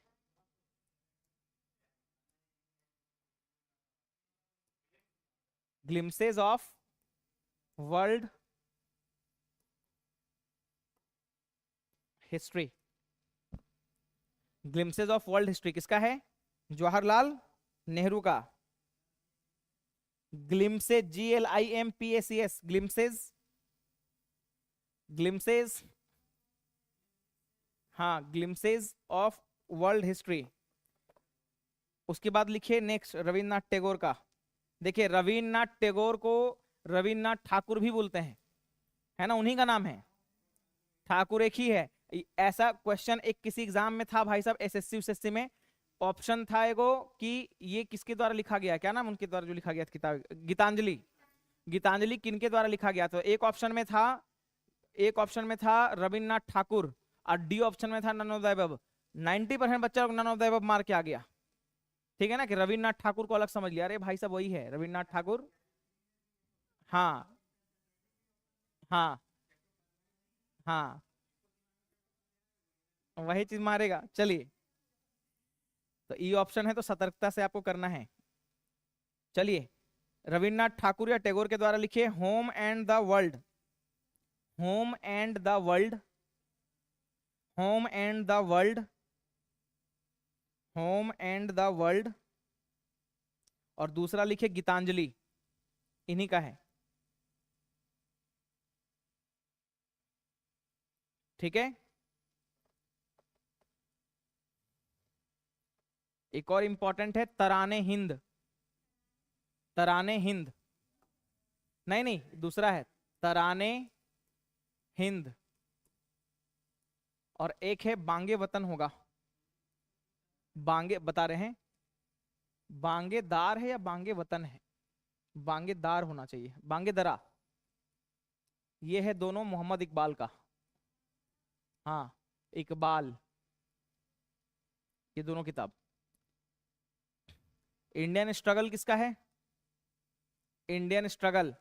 Glimpses of world history. Glimpses of world history किसका है? जवाहरलाल नेहरू का। ग्लिम्सेस, GLIMPSES, ग्लिम्सेस, ग्लिम्सेस, हाँ, ग्लिम्सेस ऑफ वर्ल्ड हिस्ट्री। उसके बाद लिखिए नेक्स्ट रविन्द्रनाथ टैगोर का। देखिए रविन्द्रनाथ टैगोर को रविन्द्रनाथ ठाकुर भी बोलते हैं, है ना, उन्हीं का नाम है, ठाकुर एक ही है। ऐसा क्वेश्चन एक किसी एग्जाम में था भाई साहब, SSC USSC में। ऑप्शन था एगो कि ये किसके द्वारा लिखा गया, क्या नाम उनके द्वारा जो लिखा गया था किताब, गीतांजलि। गीतांजलि किनके द्वारा लिखा गया? तो एक ऑप्शन में था, एक ऑप्शन में था रविन्द्रनाथ ठाकुर, और डी ऑप्शन में था नन ऑफ द अबव। 90% बच्चा लोग नन ऑफ द अबव मार के आ गया। ठीक है ना, कि रविन्द्रनाथ ठाकुर को अलग समझ लिया, अरे भाई साहब वही है रविन्द्रनाथ ठाकुर। हाँ हाँ हाँ, वही चीज मारेगा। चलिए, तो ई ऑप्शन है, तो सतर्कता से आपको करना है। चलिए, रविन्द्रनाथ ठाकुर या टैगोर के द्वारा लिखिए home and the world. Home and the world. Home and the world. Home and the world. और दूसरा लिखिए गीतांजलि, इन्हीं का है। ठीक है, एक और इंपॉर्टेंट है तराने हिंद। तराने हिंद, नहीं नहीं, दूसरा है तराने हिंद। और एक है बांगे वतन होगा। बांगे बता रहे हैं, बांगेदार है या बांगे वतन है? बांगेदार होना चाहिए, बांगेदरा। ये है दोनों मोहम्मद इकबाल का। हाँ, इकबाल, ये दोनों किताब। इंडियन स्ट्रगल किसका है? इंडियन स्ट्रगल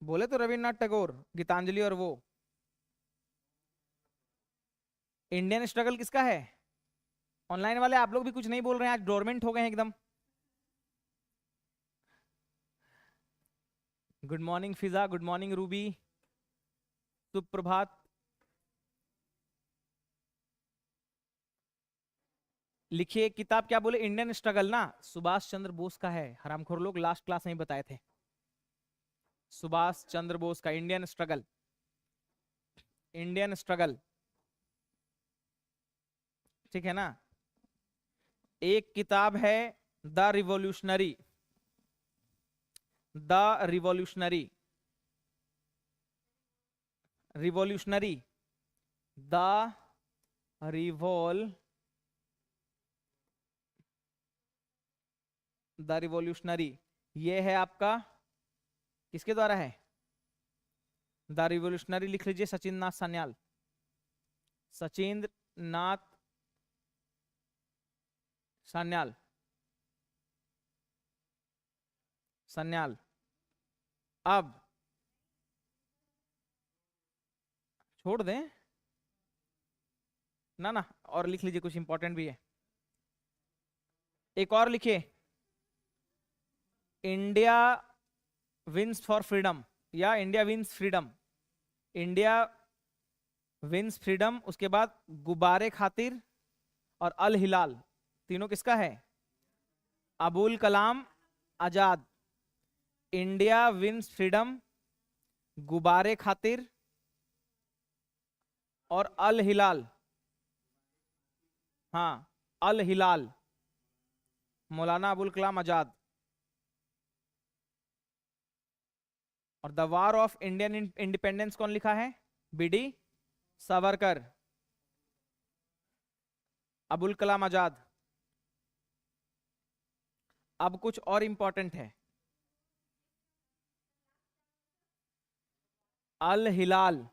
बोले तो रविन्द्रनाथ टैगोर, गीतांजलि और वो। इंडियन स्ट्रगल किसका है? ऑनलाइन वाले आप लोग भी कुछ नहीं बोल रहे हैं, आज डोरमेंट हो गए हैं एकदम। गुड मॉर्निंग फिजा, गुड मॉर्निंग रूबी, सुप्रभात। लिखिए किताब क्या बोले? इंडियन स्ट्रगल ना, सुभाष चंद्र बोस का है। हरामखोर लोग लास्ट क्लास में ही बताए थे, सुभाष चंद्र बोस का इंडियन स्ट्रगल। इंडियन स्ट्रगल, ठीक है ना। एक किताब है the revolutionary. The revolutionary, revolutionary, the रिवॉल द रिवॉल्यूशनरी, ये है आपका किसके द्वारा है? द रिवॉल्यूशनरी लिख लीजिए सचिंद्र नाथ सान्याल। सचिंद्र नाथ सान्याल, सान्याल। अब छोड़ दें ना ना, और लिख लीजिए, कुछ इंपॉर्टेंट भी है। एक और लिखिए इंडिया विंस फॉर फ्रीडम, या India wins freedom. India wins freedom. उसके बाद गुब्बारे खातिर और अल हिलाल, तीनों किसका है? अबुल कलाम आजाद, इंडिया विंस फ्रीडम, गुब्बारे खातिर, और अल हिलाल। हाँ, अल हिलाल, मौलाना अबुल कलाम आजाद। और the war of Indian independence कौन लिखा है? बीडी सावरकर, अबुल कलाम आजाद। अब कुछ और इंपॉर्टेंट है। Al Hilal,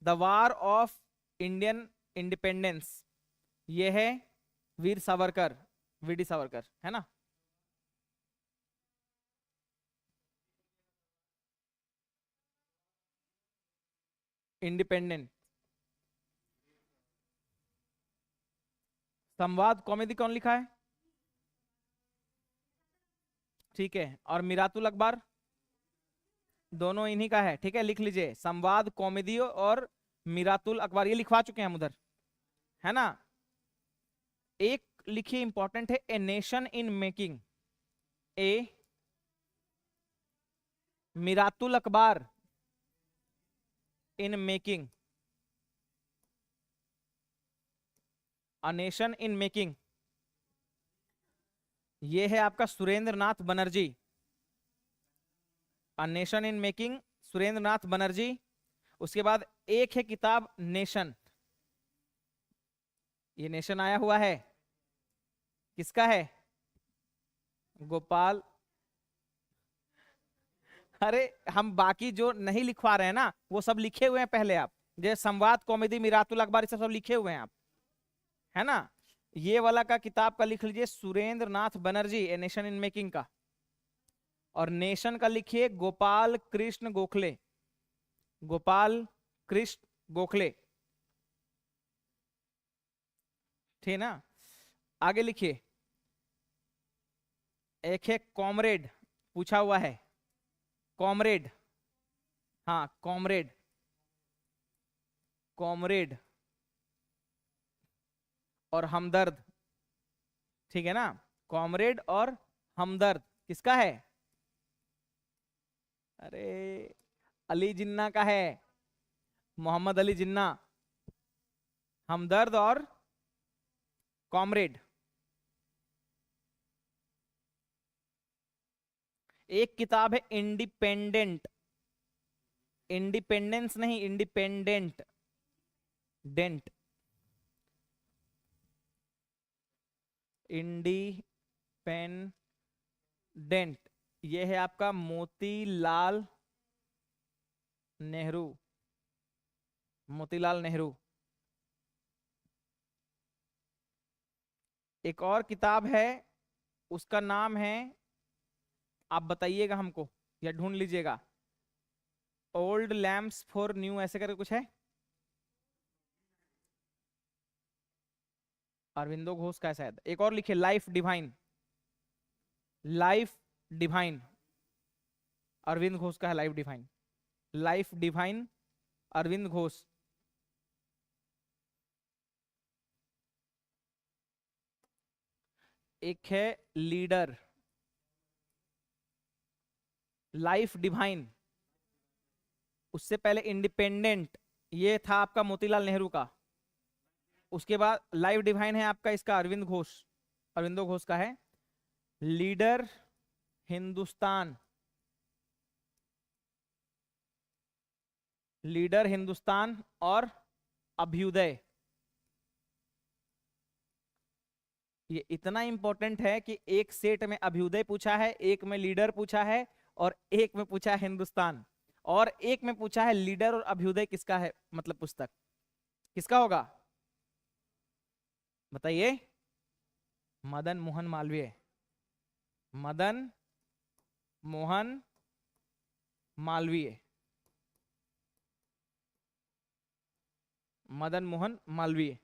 the war of Indian independence, ये है वीर सावरकर, वीडी सावरकर, है ना। इंडिपेंडेंट। संवाद कॉमेडी कौन लिखा है? ठीक है। और मिरातुल अखबार, दोनों इन्हीं का है। ठीक है, लिख लीजिए, संवाद कॉमेडी और मिरातुल अखबार, ये लिखवा चुके हैं हम उधर, है ना। एक लिखिए, इंपॉर्टेंट है, ए nation in making, a Miratul Akhbar in making, a nation in making, ये है आपका Surendra Nath Banerjee. A nation in making, Surendra Nath Banerjee. उसके बाद एक है किताब नेशन, ये नेशन आया हुआ है, किसका है? गोपाल। अरे हम बाकी जो नहीं लिखवा रहे हैं ना, वो सब लिखे हुए हैं पहले आप, जैसे संवाद कॉमेडी मिरातुल अखबार, सब लिखे हुए हैं आप, है ना। ये वाला का किताब का लिख लीजिए Surendra Nath Banerjee, a nation in making का। और नेशन का लिखिए गोपाल कृष्ण गोखले, गोपाल कृष्ण गोखले, ठीक ना। आगे लिखिए, एक है कॉमरेड, पूछा हुआ है, कॉमरेड, हाँ कॉमरेड, कॉमरेड और हमदर्द, ठीक है ना। कॉमरेड और हमदर्द किसका है? अरे अली जिन्ना का है, मोहम्मद अली जिन्ना। हमदर्द और कॉमरेड। एक किताब है इंडिपेंडेंट, इंडिपेंडेंस नहीं, इंडिपेंडेंट, डेंट, इंडिपेंडेंट, ये है आपका मोतीलाल नेहरू, मोतीलाल नेहरू। एक और किताब है, उसका नाम है, आप बताइएगा हमको या ढूंढ लीजिएगा, ओल्ड लैम्प्स फॉर न्यू, ऐसे करके कुछ है, अरविंदो घोष का है शायद। एक और लिखिए, life divine, life divine, Arvind Ghosh का है life divine, life divine, Arvind Ghosh. एक है लीडर, लाइफ डिवाइन, उससे पहले इंडिपेंडेंट, ये था आपका मोतीलाल नेहरू का। उसके बाद लाइफ डिवाइन है आपका इसका अरविंद घोष, अरविंदो घोष का है। लीडर हिंदुस्तान, लीडर हिंदुस्तान और अभ्युदय। ये इतना इंपॉर्टेंट है कि एक सेट में अभ्युदय पूछा है, एक में लीडर पूछा है, और एक में पूछा है हिंदुस्तान, और एक में पूछा है लीडर और अभ्युदय किसका है, मतलब पुस्तक किसका होगा बताइए? मदन मोहन मालवीय, मदन मोहन मालवीय, मदन मोहन मालवीय,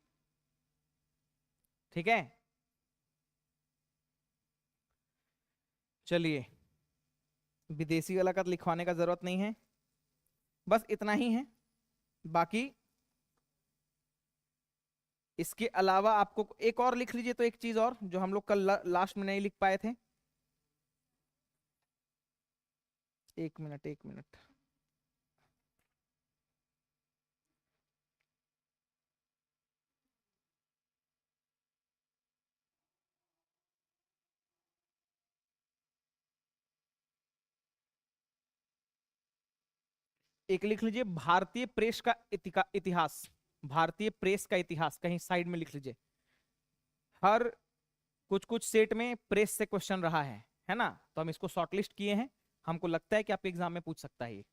ठीक है। चलिए, विदेशी वाला का लिखवाने का जरूरत नहीं है, बस इतना ही है। बाकी इसके अलावा आपको एक और लिख लीजिए, तो एक चीज और जो हम लोग कल लास्ट में नहीं लिख पाए थे, एक मिनट एक मिनट। एक लिख लीजिए भारतीय प्रेस का इतिहास। भारतीय प्रेस का इतिहास कहीं साइड में लिख लीजिए। हर कुछ कुछ सेट में प्रेस से क्वेश्चन रहा है ना, तो हम इसको शॉर्टलिस्ट किए हैं। हमको लगता है कि आपके एग्जाम में पूछ सकता है ये।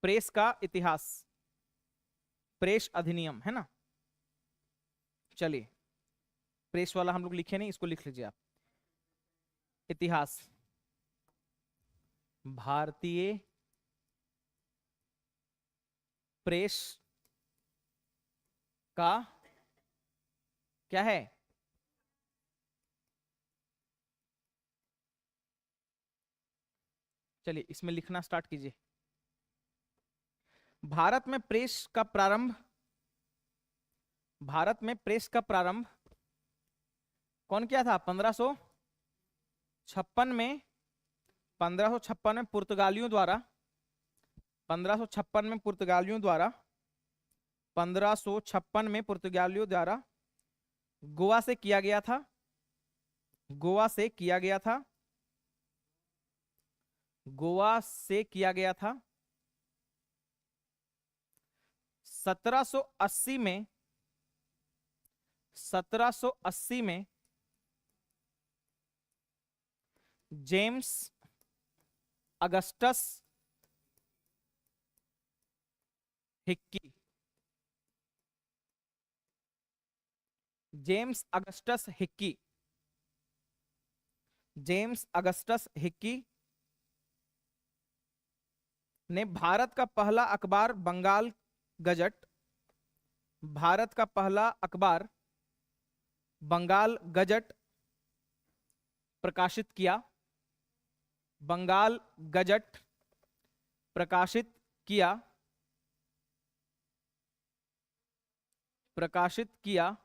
प्रेस का इतिहास, प्रेस अधिनियम है ना। चलिए, प्रेस वाला हम लोग लिखे नहीं, इसको लिख लीजिए आप। इतिहास, भारतीय प्रेस का क्या है? चलिए इसमें लिखना स्टार्ट कीजिए। भारत में प्रेस का प्रारंभ, भारत में प्रेस का प्रारंभ कौन किया था? 1556 में, 1556 में पुर्तगालियों द्वारा, 1556 में पुर्तगालियों द्वारा, 1556 में पुर्तगालियों द्वारा गोवा से किया गया था, गोवा से किया गया था, गोवा से किया गया था। 1780 में, 1780 में James Augustus Hickey, James Augustus Hickey, James Augustus Hickey ने भारत का पहला अखबार बंगाल गजट, भारत का पहला अखबार बंगाल गजट प्रकाशित किया, बंगाल गजट प्रकाशित किया, प्रकाशित किया।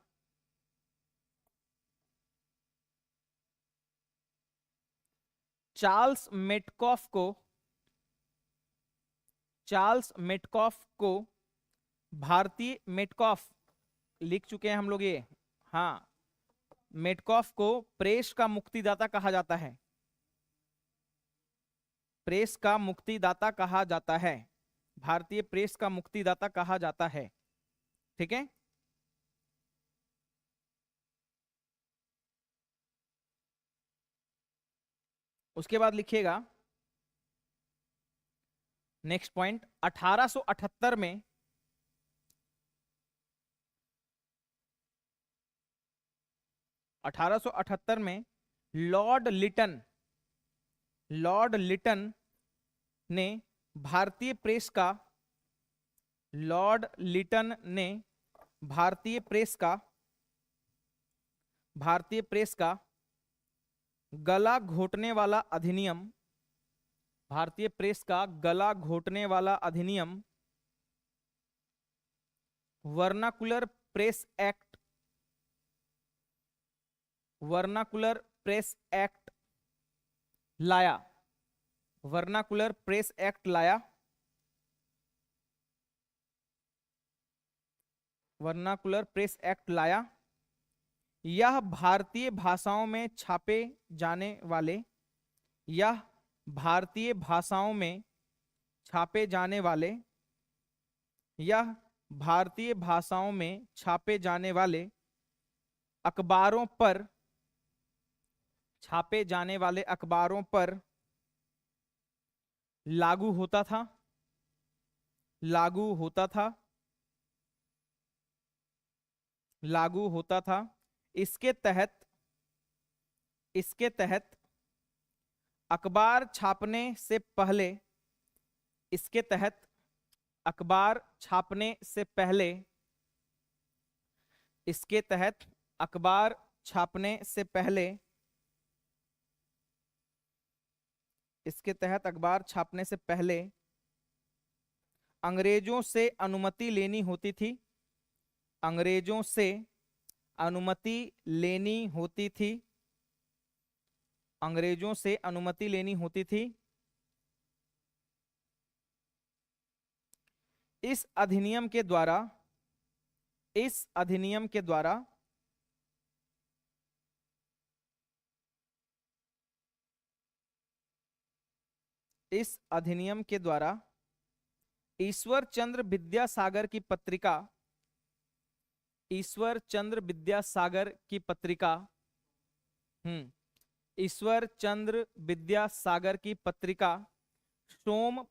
चार्ल्स मेटकॉफ को, चार्ल्स मेटकॉफ को भारतीय, मेटकॉफ लिख चुके हैं हम लोग ये, हाँ, मेटकॉफ को प्रेस का मुक्तिदाता कहा जाता है, प्रेस का मुक्तिदाता कहा जाता है, भारतीय प्रेस का मुक्तिदाता कहा जाता है। ठीक है, उसके बाद लिखिएगा नेक्स्ट पॉइंट। 1878 में, 1878 में लॉर्ड लिटन, लॉर्ड लिटन ने भारतीय प्रेस का, लॉर्ड लिटन ने भारतीय प्रेस का, भारतीय प्रेस का गला घोटने वाला अधिनियम, भारतीय प्रेस का गला घोटने वाला अधिनियम, vernacular press act, vernacular press act लाया, वर्नाकुलर प्रेस एक्ट लाया, वर्नाकुलर प्रेस एक्ट लाया। यह भारतीय भाषाओं में छापे जाने वाले, यह भारतीय भाषाओं में छापे जाने वाले, यह भारतीय भाषाओं में छापे जाने वाले अखबारों पर, छापे जाने वाले अखबारों पर लागू होता था, लागू होता था, लागू होता था। इसके तहत, इसके तहत अखबार छापने से पहले, इसके तहत अखबार छापने से पहले, इसके तहत अखबार छापने से पहले, इसके तहत अखबार छापने से पहले अंग्रेजों से अनुमति लेनी होती थी, अंग्रेजों से अनुमति लेनी होती थी, अंग्रेजों से अनुमति लेनी होती थी। इस अधिनियम के द्वारा इस अधिनियम के द्वारा इस अधिनियम के द्वारा ईश्वर चंद्र विद्यासागर की पत्रिका ईश्वर चंद्र विद्यासागर की पत्रिका ईश्वर चंद्र विद्यासागर की पत्रिका सोम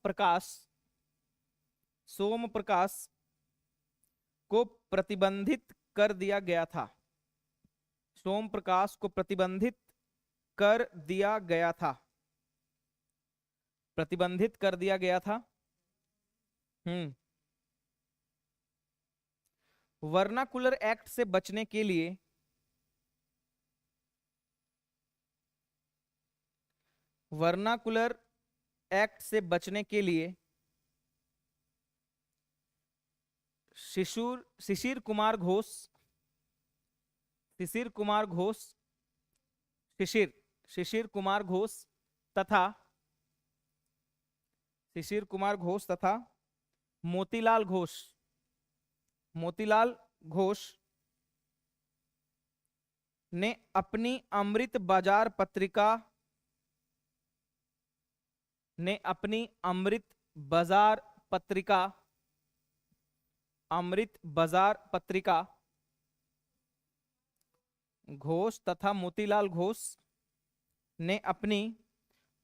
प्रकाश को प्रतिबंधित कर दिया गया था। सोम प्रकाश को प्रतिबंधित कर दिया गया था। प्रतिबंधित कर दिया गया था। वर्नाकुलर एक्ट से बचने के लिए वर्नाकुलर एक्ट से बचने के लिए शिशिर कुमार घोष शिशिर कुमार घोष शिशिर कुमार घोष तथा शिशिर कुमार घोष तथा मोतीलाल घोष ने अपनी अमृत बाजार पत्रिका घोष तथा मोतीलाल घोष ने अपनी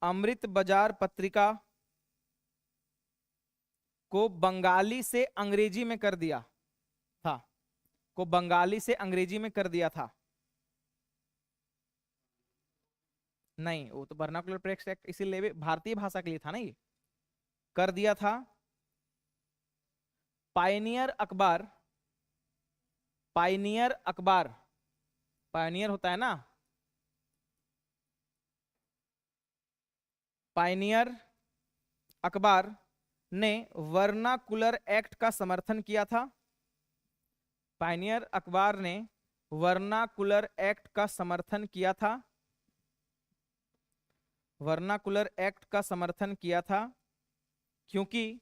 अमृत बाजार पत्रिका को बंगाली से अंग्रेजी में कर दिया था। नहीं, वो तो वर्नाकुलर प्रेस एक्ट इसीलिए भारतीय भाषा के लिए था ना, ये कर दिया था। पायनियर अखबार पायनियर होता है ना, पायनियर अखबार ने वर्नाकुलर एक्ट का समर्थन किया था। पायनियर अखबार ने वर्नाकुलर एक्ट का समर्थन किया था। वर्नाकुलर एक्ट का समर्थन किया था क्योंकि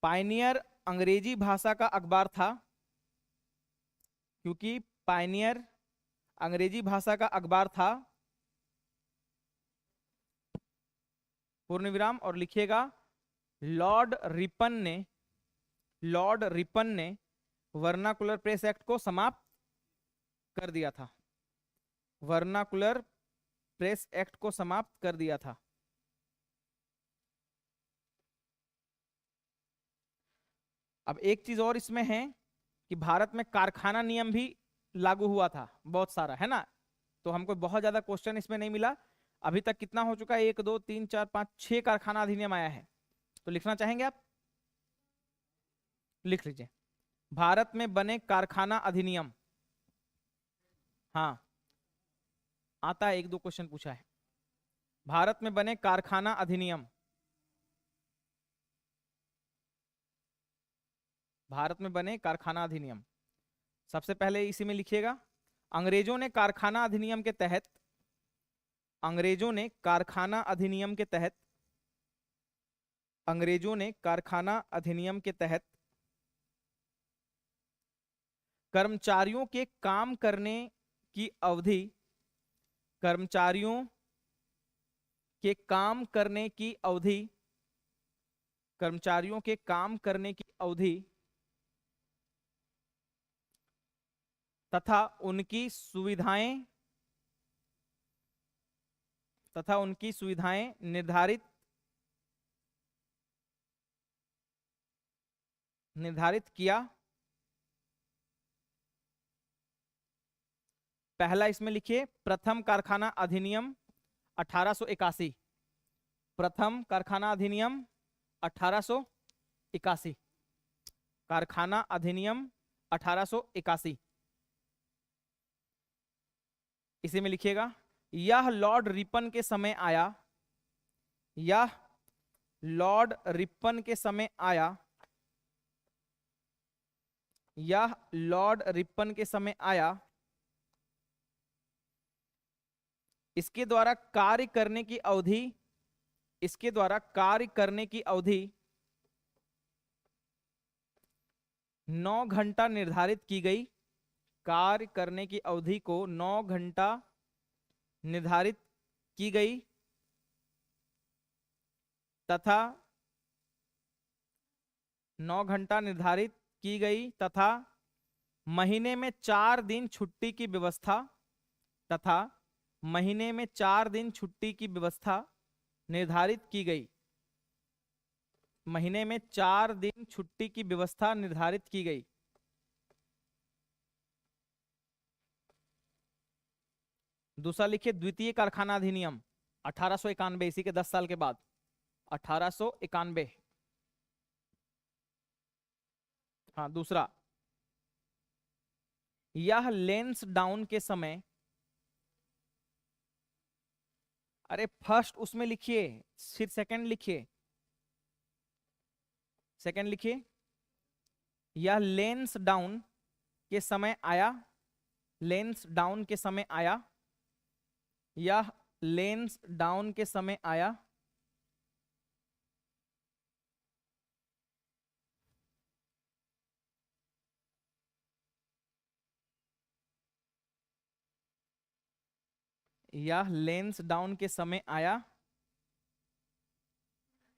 पायनियर अंग्रेजी भाषा का अखबार था। क्योंकि पायनियर अंग्रेजी भाषा का अखबार था। पूर्ण विराम और लिखिएगा, लॉर्ड रिपन ने वर्नाकुलर प्रेस एक्ट को समाप्त कर दिया था। वर्नाकुलर प्रेस एक्ट को समाप्त कर दिया था। अब एक चीज और इसमें है कि भारत में कारखाना नियम भी लागू हुआ था, बहुत सारा, है ना। तो हमको बहुत ज्यादा क्वेश्चन इसमें नहीं मिला। अभी तक कितना हो चुका है? 1 2 3 4 5 6 कारखाना अधिनियम आया है। तो लिखना चाहेंगे आप? लिख लीजिए, भारत में बने कारखाना अधिनियम। हाँ, आता है, 1 2 क्वेश्चन पूछा है। भारत में बने कारखाना अधिनियम। भारत में बने कारखाना अधिनियम, सबसे पहले इसी में लिखिएगा, अंग्रेजों ने कारखाना अधिनियम के तहत अंग्रेजों ने कारखाना अधिनियम के तहत कर्मचारियों के काम करने की अवधि तथा उनकी सुविधाएं निर्धारित किया। पहला इसमें लिखिए, प्रथम कारखाना अधिनियम 1881। प्रथम कारखाना अधिनियम 1881। कारखाना अधिनियम 1881, इसी में लिखिएगा, यह लॉर्ड रिपन के समय आया। यह लॉर्ड रिपन के समय आया। यह लॉर्ड रिपन के समय आया। इसके द्वारा कार्य करने की अवधि इसके द्वारा कार्य करने की अवधि 9 घंटा निर्धारित की गई। कार्य करने की अवधि को 9 घंटा निर्धारित की गई तथा 9 घंटा निर्धारित की गई तथा महीने में 4 दिन छुट्टी की व्यवस्था तथा महीने में 4 दिन छुट्टी की व्यवस्था निर्धारित की गई। महीने में 4 दिन छुट्टी की व्यवस्था निर्धारित की गई। दूसरा लिखिए द्वितीय कारखाना अधिनियम 1891, इसी के 10 साल के बाद 1891। हाँ दूसरा, यह लेंस डाउन के समय, अरे फर्स्ट उसमें लिखिए फिर सेकंड लिखिए, सेकंड लिखिए। यह लेंस डाउन के समय आया, लेंस डाउन के समय आया, यह लेंस डाउन के समय आया। यह लेंस डाउन के समय आया।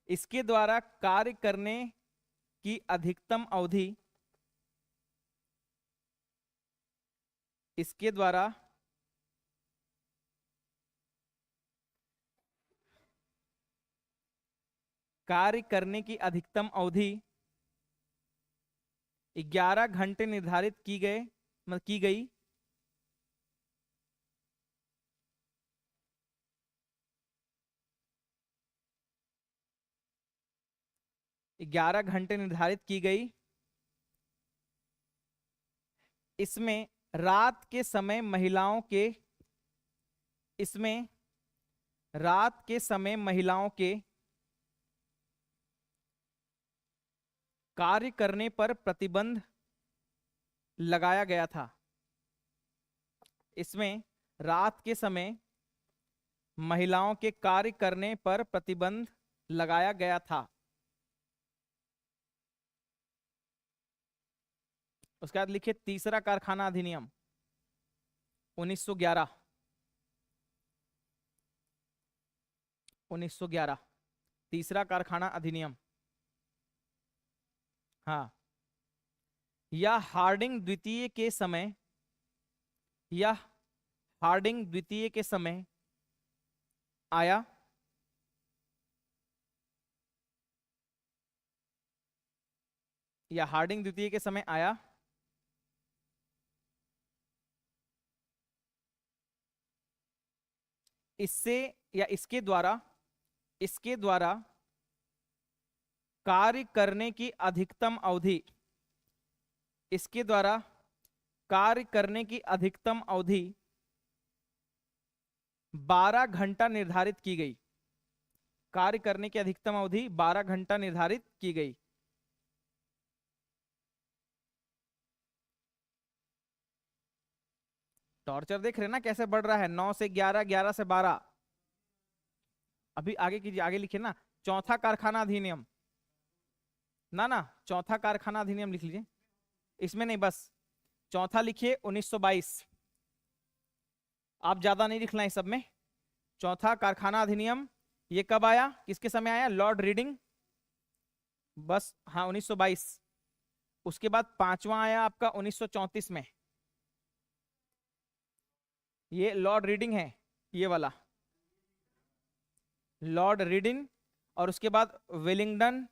इसके द्वारा कार्य करने की अधिकतम अवधि, इसके द्वारा कार्य करने की अधिकतम अवधि 11 घंटे निर्धारित की गई। ग्यारह घंटे निर्धारित की गई। इसमें रात के समय महिलाओं के, इसमें रात के समय महिलाओं के कार्य करने पर प्रतिबंध लगाया गया था। इसमें रात के समय महिलाओं के कार्य करने पर प्रतिबंध लगाया गया था। उसके बाद लिखिए तीसरा कारखाना अधिनियम 1911। 1911 तीसरा कारखाना अधिनियम। हाँ, यह हार्डिंग द्वितीय के समय, यह हार्डिंग द्वितीय के समय आया। यह हार्डिंग द्वितीय के समय आया। इससे या इसके द्वारा, इसके द्वारा कार्य करने की अधिकतम अवधि, इसके द्वारा कार्य करने की अधिकतम अवधि 12 घंटा निर्धारित की गई। कार्य करने की अधिकतम अवधि 12 घंटा निर्धारित की गई। टॉर्चर देख रहे हैं ना कैसे बढ़ रहा है, 9 से 11, 11 से 12। अभी आगे कीजिए, आगे लिखिए ना चौथा कारखाना अधिनियम। ना चौथा कारखाना अधिनियम लिख लीजिए, इसमें नहीं, बस चौथा लिखिए 1922। आप ज्यादा नहीं लिखना है सब में। चौथा कारखाना अधिनियम ये कब आया, किसके समय आया? लॉर्ड रीडिंग, बस हाँ 1922। उसके बाद पांचवा आया आपका 1934 में, ये लॉर्ड रीडिंग है, ये वाला लॉर्ड रीडिंग। और उसके बाद वेलिंगटन,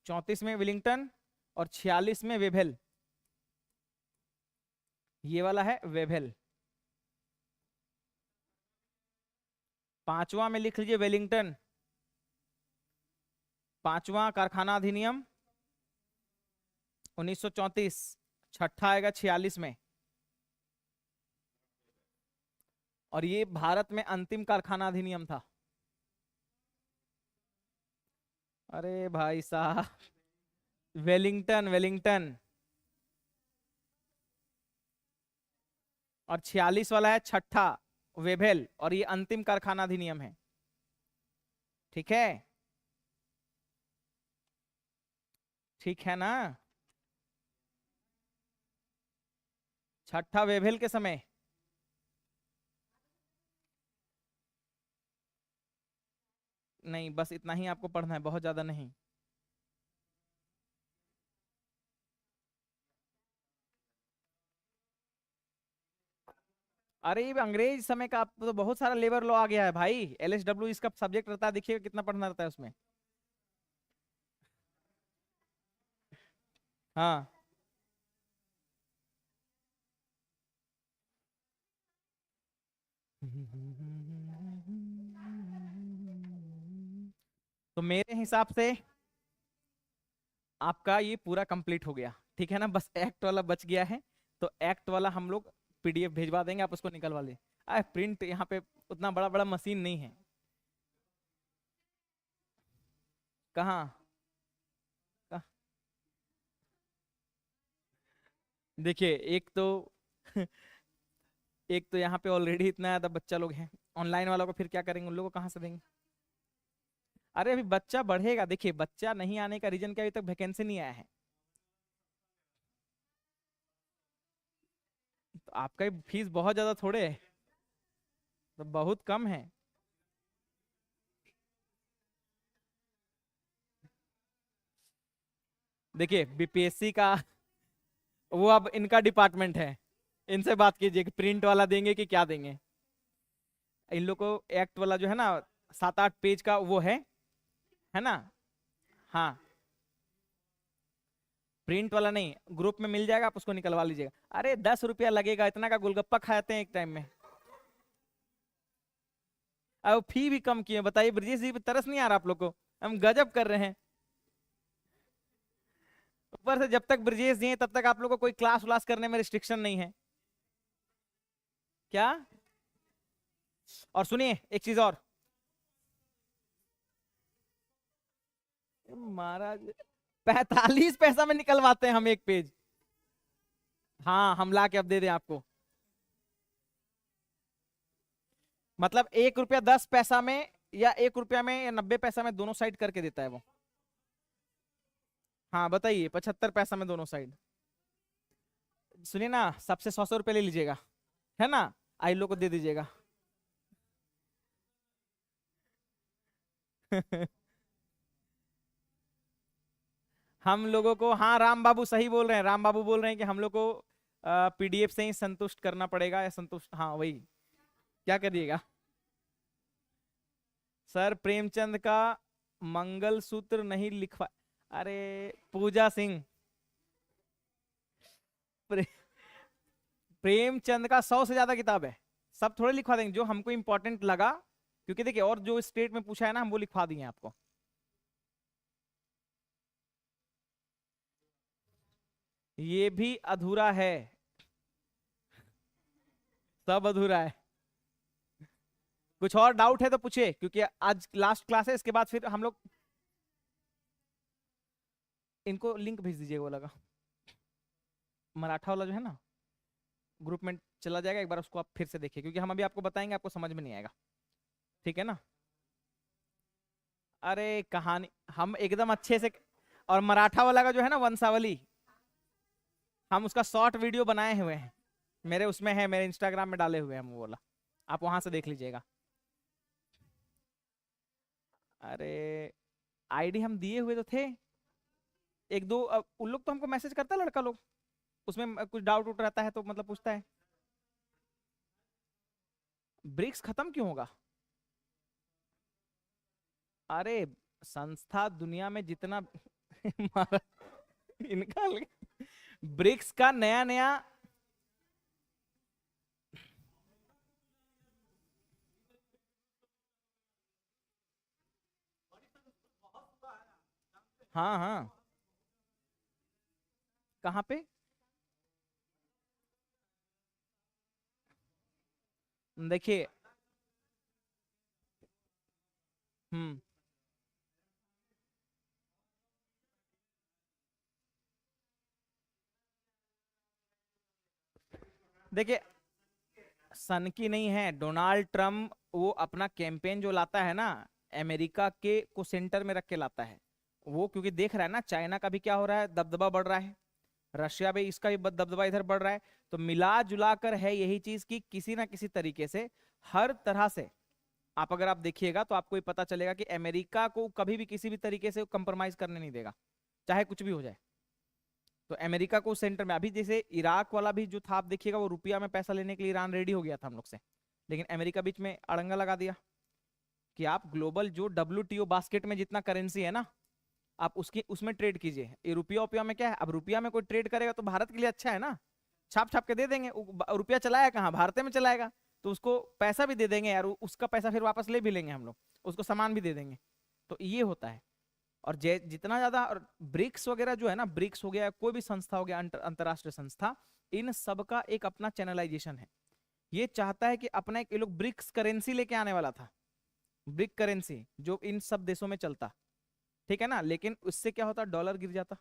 34 में वेलिंगटन और 46 में वेभेल, ये वाला है वेभेल। पांचवा में लिख लीजिए वेलिंगटन, पांचवा कारखाना अधिनियम 1934। छठा आएगा 46 में। और ये भारत में अंतिम कारखाना अधिनियम था। अरे भाई साहब, वेलिंगटन, वेलिंगटन। और 46 वाला है छठा वेभेल, और ये अंतिम कारखाना अधिनियम है। ठीक है, ठीक है ना। छठा वेवेल के समय। नहीं, बस इतना ही आपको पढ़ना है, बहुत ज्यादा नहीं। अरे ये अंग्रेज समय का आप तो बहुत सारा लेबर लॉ आ गया है भाई, LSW इसका सब्जेक्ट रहता है, देखिएगा कितना पढ़ना रहता है उसमें। हाँ। तो मेरे हिसाब से आपका ये पूरा कंप्लीट हो गया, ठीक है ना, बस एक्ट वाला बच गया है। तो एक्ट वाला हम लोग PDF भेजवा देंगे, आप उसको निकलवा ले। प्रिंट यहाँ पे उतना बड़ा बड़ा मशीन नहीं है। कहाँ? कहाँ? देखिए एक तो एक तो यहाँ पे ऑलरेडी इतना ज्यादा बच्चा लोग हैं, ऑनलाइन वालों को फिर क्या करेंगे, उन लोगों को कहाँ से देंगे? अरे अभी बच्चा बढ़ेगा, देखिए बच्चा नहीं आने का रीजन क्या, अभी तक वैकेंसी नहीं आया है। तो आपका ही फीस बहुत ज्यादा थोड़े है, तो बहुत कम है। देखिए BPSC का वो अब इनका डिपार्टमेंट है, इनसे बात कीजिए कि प्रिंट वाला देंगे कि क्या देंगे। इन लोग को एक्ट वाला जो है ना, 7-8 पेज का वो है ना। हाँ, प्रिंट वाला नहीं, ग्रुप में मिल जाएगा, आप उसको निकलवा लीजिएगा। अरे 10 रुपया लगेगा, इतना का गोलगप्पा खाते हैं एक टाइम में। अब फी भी कम किए, बताइए ब्रजेश जी पे तरस नहीं आ रहा आप लोग को? हम गजब कर रहे हैं। ऊपर से जब तक ब्रजेश जी हैं तब तक आप लोग को कोई क्लास व्लास करने में रिस्ट्रिक्शन नहीं है। क्या? और सुनिए एक चीज और, महाराज 45 पैसा में निकलवाते हैं हम एक पेज। हाँ, हम ला के अब दे दें आपको। मतलब 1 रुपया 10 पैसा में, या 1 रुपया में, या 90 पैसा में, दोनों साइड करके देता है वो। हाँ बताइए, 75 पैसा में दोनों साइड। सुनिए ना, सबसे 100-100 रुपये ले लीजिएगा, है ना, आई लो को दे दीजिएगा। हम लोगों को, हाँ राम बाबू सही बोल रहे हैं, राम बाबू बोल रहे हैं कि हम लोग को PDF से ही संतुष्ट करना पड़ेगा, या संतुष्ट, हाँ वही। क्या करिएगा? सर प्रेमचंद का मंगलसूत्र नहीं लिखवा। अरे पूजा सिंह, प्रे, प्रेमचंद का 100 से ज्यादा किताब है, सब थोड़े लिखवा देंगे, जो हमको इंपॉर्टेंट लगा। क्योंकि देखिए, और जो स्टेट में पूछा है ना, हम वो लिखवा दिए आपको। ये भी अधूरा है, सब अधूरा है। कुछ और डाउट है तो पूछिए, क्योंकि आज लास्ट क्लास है, इसके बाद फिर हम लोग। इनको लिंक भेज दीजिएगा वो लगा, मराठा वाला जो है ना, ग्रुप में चला जाएगा, एक बार उसको आप फिर से देखिए, क्योंकि हम अभी आपको बताएंगे, आपको समझ में नहीं आएगा। ठीक है ना? अरे कहानी हम एकदम अच्छे से, और मराठा वाला का जो है ना, वंशावली, हम उसका शॉर्ट वीडियो बनाए हुए हैं, मेरे उसमें है, मेरे इंस्टाग्राम में डाले हुए हैं हम वो वाला, आप वहां से देख लीजिएगा। अरे आईडी हम दिए हुए तो थे, एक दो, उन लोग तो हमको मैसेज करता है लड़का लोग, उसमें कुछ डाउट उठ रहता है तो मतलब पूछता है। ब्रिक्स खत्म क्यों होगा? अरे संस्था दुनिया में जितना इनका ब्रिक्स का नया नया। हाँ हाँ, कहाँ पे? देखिए। हम्म। देखिए, सन की नहीं है, डोनाल्ड ट्रम्प वो अपना कैंपेन जो लाता है ना, अमेरिका के को सेंटर में रख के लाता है वो, क्योंकि देख रहा है ना चाइना का भी क्या हो रहा है, दबदबा बढ़ रहा है, रशिया भी इसका भी दबदबा इधर बढ़ रहा है। तो मिला जुला कर है यही चीज कि किसी ना किसी तरीके से, हर तरह से आप अगर आप देखिएगा तो आपको ये पता चलेगा कि अमेरिका को कभी भी किसी भी तरीके से कंप्रोमाइज करने नहीं देगा, चाहे कुछ भी हो जाए। तो अमेरिका को सेंटर में, अभी जैसे इराक वाला भी जो था आप देखिएगा, वो रुपया में पैसा लेने के लिए ईरान रेडी हो गया था हम लोग से, लेकिन अमेरिका बीच में अड़ंगा लगा दिया कि आप ग्लोबल जो WTO बास्केट में जितना करेंसी है ना, आप उसकी उसमें ट्रेड कीजिए। ये रुपया उपया में क्या है, अब रुपया में कोई ट्रेड करेगा तो भारत के लिए अच्छा है ना, छाप छाप के दे देंगे। रुपया चलाया कहाँ, भारत में चलाएगा, तो उसको पैसा भी दे देंगे यार, उसका पैसा फिर वापस ले भी लेंगे हम लोग, उसको सामान भी दे देंगे। तो ये होता है। और जितना ज्यादा, और ब्रिक्स वगैरह जो है ना, ब्रिक्स हो गया, कोई भी संस्था हो गया, अंतरराष्ट्रीय संस्था, इन सब का एक अपना चैनलाइजेशन है। ये चाहता है कि अपना एक, ये लोग ब्रिक्स करेंसी लेके आने वाला था, ब्रिक करेंसी जो इन सब देशों में चलता, ठीक है ना, लेकिन उससे क्या होता, डॉलर गिर जाता।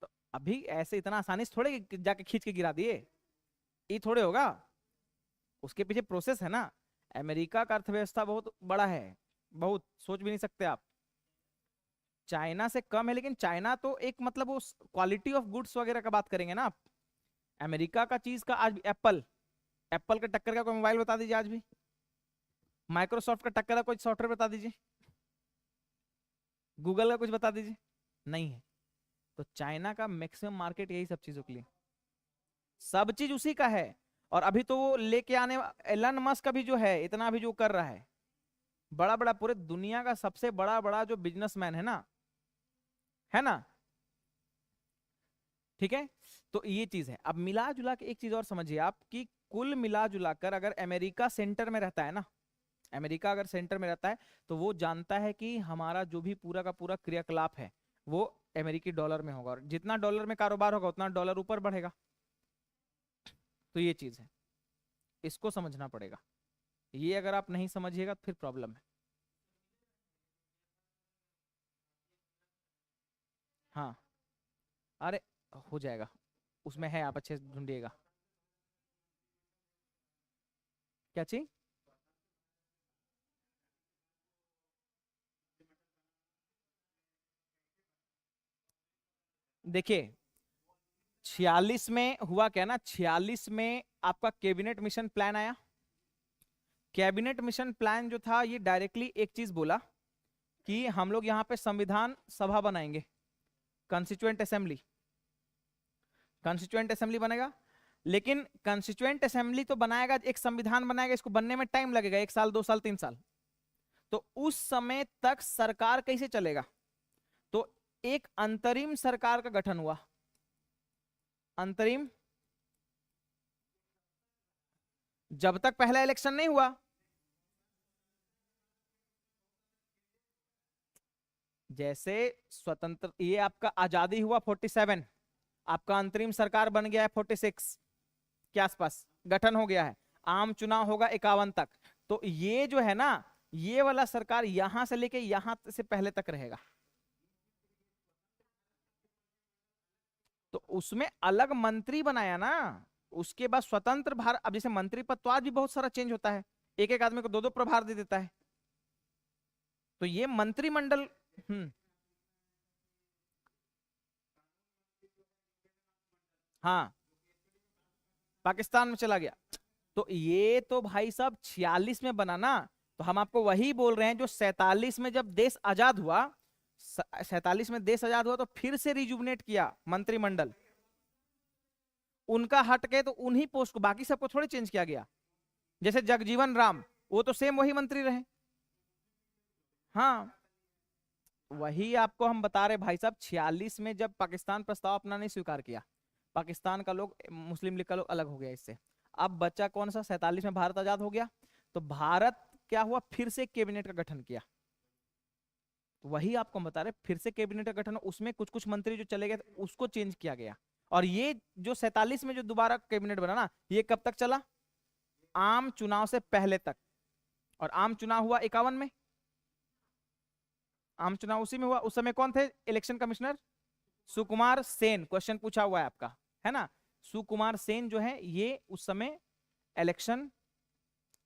तो अभी ऐसे इतना आसानी से थोड़े जाके खींच के गिरा दिए, ये थोड़े होगा, उसके पीछे प्रोसेस है ना। अमेरिका का अर्थव्यवस्था बहुत बड़ा है, बहुत सोच भी नहीं सकते आप, चाइना से कम है, लेकिन चाइना तो एक मतलब वो क्वालिटी ऑफ गुड्स वगैरह का बात करेंगे ना आप। अमेरिका का चीज का आज एप्पल, एप्पल का टक्कर का कोई मोबाइल बता दीजिए आज भी, माइक्रोसॉफ्ट का टक्कर का कोई सॉफ्टवेयर बता दीजिए, गूगल का कुछ बता दीजिए, नहीं है। तो चाइना का मैक्सिमम मार्केट यही सब चीजों के लिए, सब चीज उसी का है। और अभी तो वो लेके आने, एलन मस्क का भी जो है, इतना भी जो कर रहा है, बड़ा बड़ा पूरे दुनिया का सबसे बड़ा बड़ा जो बिजनेसमैन है ना, है ना, ठीक है। तो ये चीज है। अब मिला जुला के एक चीज और समझिए आप, कि कुल मिला जुला कर अगर अमेरिका सेंटर में रहता है ना, अमेरिका अगर सेंटर में रहता है, तो वो जानता है कि हमारा जो भी पूरा का पूरा क्रियाकलाप है वो अमेरिकी डॉलर में होगा, और जितना डॉलर में कारोबार होगा उतना डॉलर ऊपर बढ़ेगा। तो ये चीज है, इसको समझना पड़ेगा। ये अगर आप नहीं समझिएगा तो फिर प्रॉब्लम है। हाँ, अरे हो जाएगा, उसमें है, आप अच्छे से ढूंढिएगा। क्या चीज? देखिए 46 में हुआ क्या ना, 46 में आपका कैबिनेट मिशन प्लान आया। कैबिनेट मिशन प्लान जो था, ये डायरेक्टली एक चीज बोला कि हम लोग यहाँ पे संविधान सभा बनाएंगे, कॉन्स्टिट्यूएंट असेंबली, कॉन्स्टिट्यूएंट असेंबली बनेगा। लेकिन कॉन्स्टिट्यूएंट असेंबली तो बनाएगा, एक संविधान बनाएगा, इसको बनने में टाइम लगेगा, 1 साल 2 साल 3 साल। तो उस समय तक सरकार कैसे चलेगा? तो एक अंतरिम सरकार का गठन हुआ, अंतरिम, जब तक पहला इलेक्शन नहीं हुआ। जैसे स्वतंत्र, ये आपका आजादी हुआ 47, आपका अंतरिम सरकार बन गया है 46 के आसपास, गठन हो गया है, आम चुनाव होगा 51 तक। तो ये जो है ना, ये वाला सरकार यहां से लेके यहां से पहले तक रहेगा। तो उसमें अलग मंत्री बनाया ना, उसके बाद स्वतंत्र भारत। अब जैसे मंत्री पद तो आज भी बहुत सारा चेंज होता है, एक एक आदमी को दो दो प्रभार दे देता है। तो ये मंत्रिमंडल, हम्म, हाँ, पाकिस्तान में चला गया। तो ये तो भाई साहब 46 में बना ना, तो हम आपको वही बोल रहे हैं, जो 47 में जब देश आजाद हुआ, 47 में देश आजाद हुआ तो फिर से रिजुवनेट किया मंत्रिमंडल, उनका हट के तो उन्हीं पोस्ट को, बाकी सबको थोड़े चेंज किया गया। जैसे जगजीवन राम, वो तो सेम वही मंत्री रहे। हाँ, वही आपको हम बता रहे भाई साहब, 46 में जब पाकिस्तान प्रस्ताव अपना नहीं स्वीकार किया, पाकिस्तान का लोग, मुस्लिम लीग का लोग अलग हो गया इससे। अब बच्चा कौन सा, 47 में भारत आजाद हो गया, तो भारत क्या हुआ, फिर से कैबिनेट का गठन किया। तो वही आपको बता रहे, फिर से कैबिनेट का गठन, उसमें कुछ कुछ मंत्री जो चले गए उसको चेंज किया गया। और ये जो 47 में जो दोबारा कैबिनेट बना ना, ये कब तक चला, आम चुनाव से पहले तक। और आम चुनाव हुआ 51 में, आम चुनाव उसी में हुआ। उस समय कौन थे election commissioner, Sukumar Sen, question पूछा हुआ है आपका, है ना। सुकुमार सेन जो है, ये उस समय इलेक्शन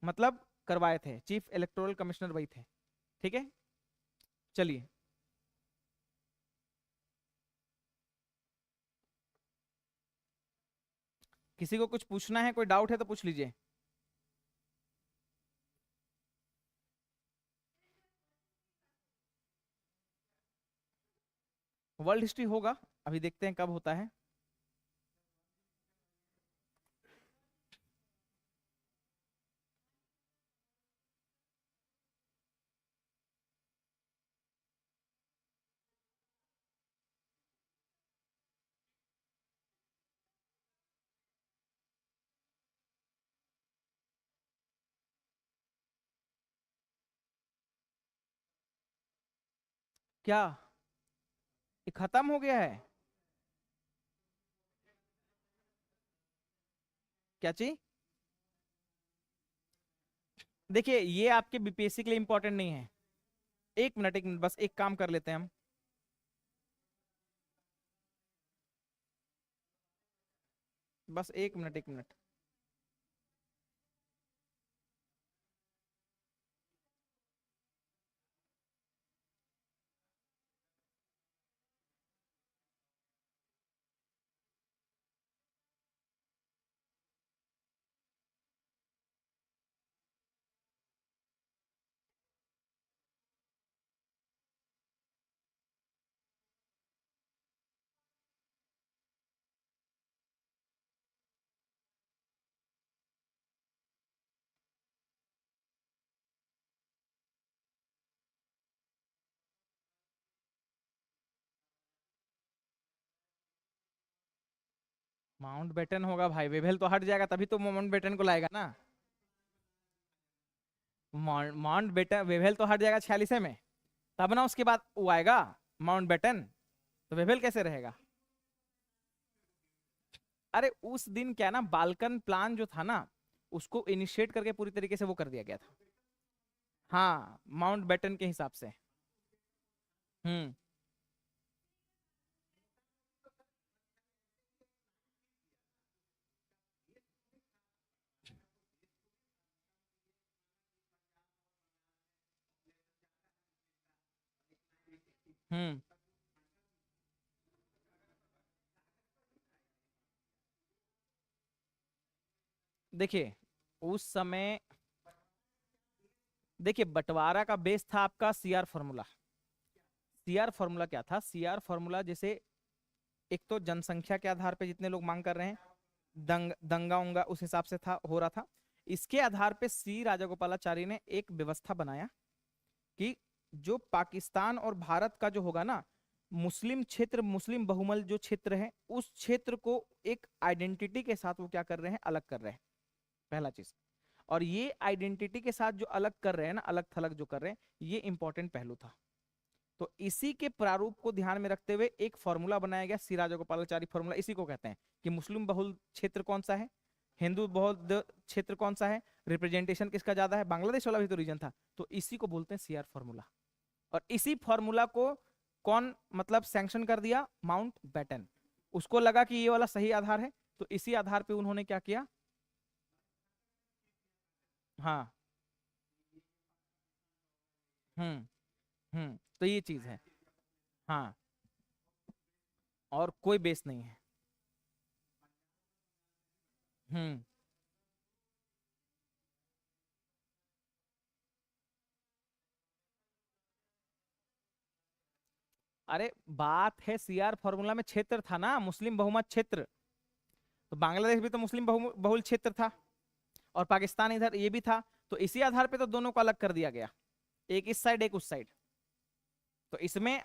मतलब करवाए थे, चीफ इलेक्टोरल कमिश्नर वही थे। ठीक है, चलिए। किसी को कुछ पूछना है, कोई डाउट है तो पूछ लीजिए। वर्ल्ड हिस्ट्री होगा, अभी देखते हैं कब होता है। क्या ये खत्म हो गया है? क्या चीज? देखिए ये आपके बीपीएससी के लिए इंपॉर्टेंट नहीं है। एक मिनट, एक मिनट, बस एक काम कर लेते हैं हम। बस एक मिनट, एक मिनट। माउंट बेटन होगा भाई, वेवेल तो हट जाएगा तभी तो माउंट बेटन को लाएगा ना। माउंट बेटन, वेवेल तो हट जाएगा 46 में, तब ना उसके बाद वो आएगा माउंट बेटन। तो वेवेल कैसे रहेगा? अरे उस दिन क्या ना, बाल्कन प्लान जो था ना, उसको इनिशिएट करके पूरी तरीके से वो कर दिया गया था। हाँ, माउंट बेटन के हिसाब से। हम्म। हम्म। देखिए उस समय, देखिए बंटवारा का बेस था आपका सीआर फॉर्मूला। सीआर फॉर्मूला क्या था? सीआर फॉर्मूला जैसे, एक तो जनसंख्या के आधार पे जितने लोग मांग कर रहे हैं, दंगा उंगा उस हिसाब से था, हो रहा था। इसके आधार पे सी राजागोपालाचारी ने एक व्यवस्था बनाया कि जो पाकिस्तान और भारत का जो होगा ना, मुस्लिम क्षेत्र, मुस्लिम बहुमल जो क्षेत्र है, उस क्षेत्र को एक आइडेंटिटी के साथ वो क्या कर रहे हैं, अलग कर रहे हैं। पहला चीज। और ये आइडेंटिटी के साथ जो अलग कर रहे हैं ना, अलग थलग जो कर रहे हैं, ये इंपॉर्टेंट पहलू था। तो इसी के प्रारूप को ध्यान में रखते हुए एक फॉर्मूला बनाया गया, सिराजगोपालाचारी फॉर्मूला। इसी को कहते हैं कि मुस्लिम बहुल क्षेत्र कौन सा है, हिंदू बहुल क्षेत्र कौन सा है, रिप्रेजेंटेशन किसका ज्यादा है, बांग्लादेश वाला भी तो रीजन था। तो इसी को बोलते हैं सीआर फॉर्मूला। और इसी फॉर्मूला को कौन मतलब सैंक्शन कर दिया? Mountbatten. उसको लगा कि ये वाला सही आधार है, तो इसी आधार पे उन्होंने क्या किया। हाँ। हम्म। तो ये चीज है। हाँ, और कोई बेस नहीं है। हम्म। अरे बात है, सीआर फॉर्मूला में क्षेत्र था ना, मुस्लिम बहुमत क्षेत्र। तो बांग्लादेश भी तो मुस्लिम बहुल क्षेत्र था, और पाकिस्तान इधर ये भी था। तो इसी आधार पे तो दोनों को अलग कर दिया गया, एक इस साइड एक उस साइड। तो इसमें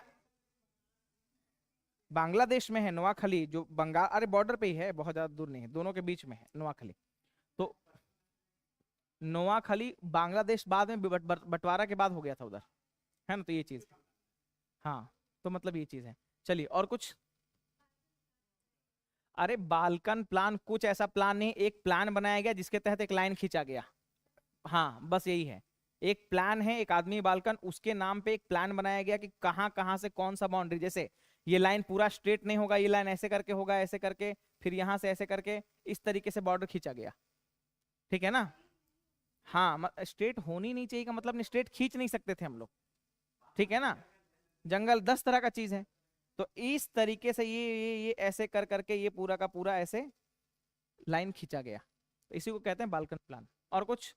बांग्लादेश में है नोआखली, जो बंगाल, अरे बॉर्डर पे ही है, बहुत ज्यादा दूर नहीं है, दोनों के बीच में है नोआखली। तो नोआखली बांग्लादेश बाद में बंटवारा के बाद हो गया था उधर, है ना, तो ये चीज। हाँ, तो मतलब ये चीज है। चलिए और कुछ। अरे बाल्कन प्लान कुछ ऐसा प्लान नहीं, एक प्लान बनाया गया जिसके तहत एक लाइन खींचा गया। हाँ, बस यही है। एक प्लान है, एक आदमी बाल्कन, उसके नाम पे एक प्लान बनाया गया कि कहाँ कहाँ से कौन सा बाउंड्री, जैसे ये लाइन पूरा स्ट्रेट नहीं होगा, ये लाइन ऐसे करके होगा, ऐसे करके, फिर यहाँ से ऐसे करके, इस तरीके से बॉर्डर खींचा गया। ठीक है ना? हाँ, स्टेट होनी नहीं चाहिए का मतलब स्टेट खींच नहीं सकते थे हम लोग, ठीक है ना। जंगल 10 तरह का चीज है। तो इस तरीके से ये ऐसे कर करके ये पूरा का पूरा ऐसे लाइन खींचा गया, तो इसी को कहते हैं बाल्कन प्लान। और कुछ?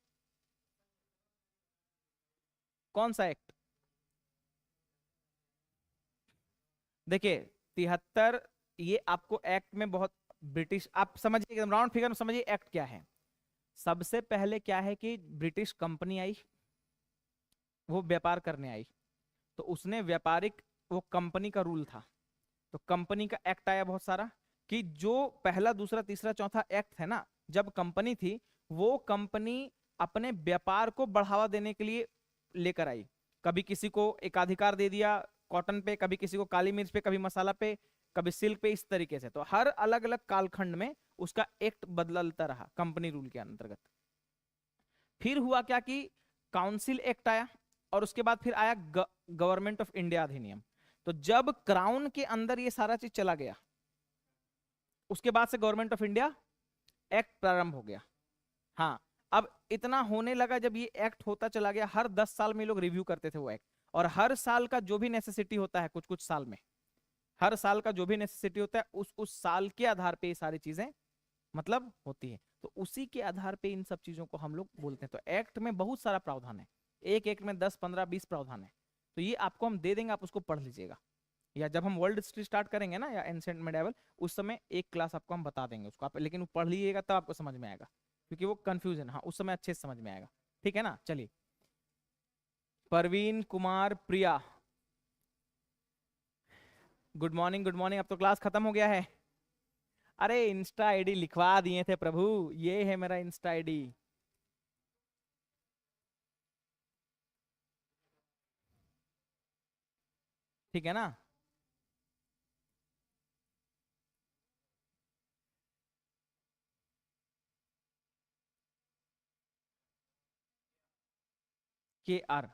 कौन सा एक्ट? देखिए 73, ये आपको एक्ट में बहुत ब्रिटिश, आप समझिए एकदम राउंड फिगर में समझिए एक्ट क्या है। सबसे पहले क्या है कि ब्रिटिश कंपनी आई, वो व्यापार करने आई, तो उसने व्यापारिक, वो कंपनी का रूल था, तो कंपनी का एक्ट आया बहुत सारा। कि जो पहला दूसरा तीसरा चौथा एक्ट है ना, जब कंपनी थी, वो कंपनी अपने व्यापार को बढ़ावा देने के लिए लेकर आई। कभी किसी को एकाधिकार दे दिया कॉटन पे, कभी किसी को काली मिर्च पे, कभी मसाला पे, कभी सिल्क पे, इस तरीके से। तो हर अलग अलग कालखंड में उसका एक्ट बदलता रहा कंपनी रूल के अंतर्गत। फिर हुआ क्या कि काउंसिल एक्ट आया, और उसके बाद फिर आया गवर्नमेंट ऑफ इंडिया अधिनियम। तो जब क्राउन के अंदर ये सारा चीज चला गया, उसके बाद से गवर्नमेंट ऑफ इंडिया एक्ट प्रारंभ हो गया। हाँ, अब इतना होने लगा, जब ये एक्ट होता चला गया, हर 10 साल में लोग रिव्यू करते थे वो एक्ट। और हर साल का जो भी नेसेसिटी होता है, कुछ कुछ साल में, हर साल का जो भी नेसेसिटी होता है, उस साल के आधार पे ये सारी चीजें मतलब होती है। तो उसी के आधार पे इन सब चीजों को हम लोग बोलते हैं। तो एक्ट में बहुत सारा प्रावधान है, एक एक्ट में 10 15 20 प्रावधान है। तो ये आपको हम दे देंगे, आप उसको पढ़ लीजिएगा, या जब हम वर्ल्ड हिस्ट्री स्टार्ट करेंगे ना, या एंशिएंट मेडिएवल, उस समय एक क्लास आपको हम बता देंगे उसको, आप लेकिन वो पढ़ लीजिएगा तब आपको समझ में आएगा, क्योंकि वो कंफ्यूजन, हाँ उस समय अच्छे से समझ में आएगा। ठीक है ना। चलिए, परवीन कुमार प्रिया, गुड मॉर्निंग गुड मॉर्निंग। अब तो क्लास खत्म हो गया है। अरे इंस्टा आईडी लिखवा दिए थे प्रभु, ये है मेरा इंस्टा आईडी। ठीक है ना। KR।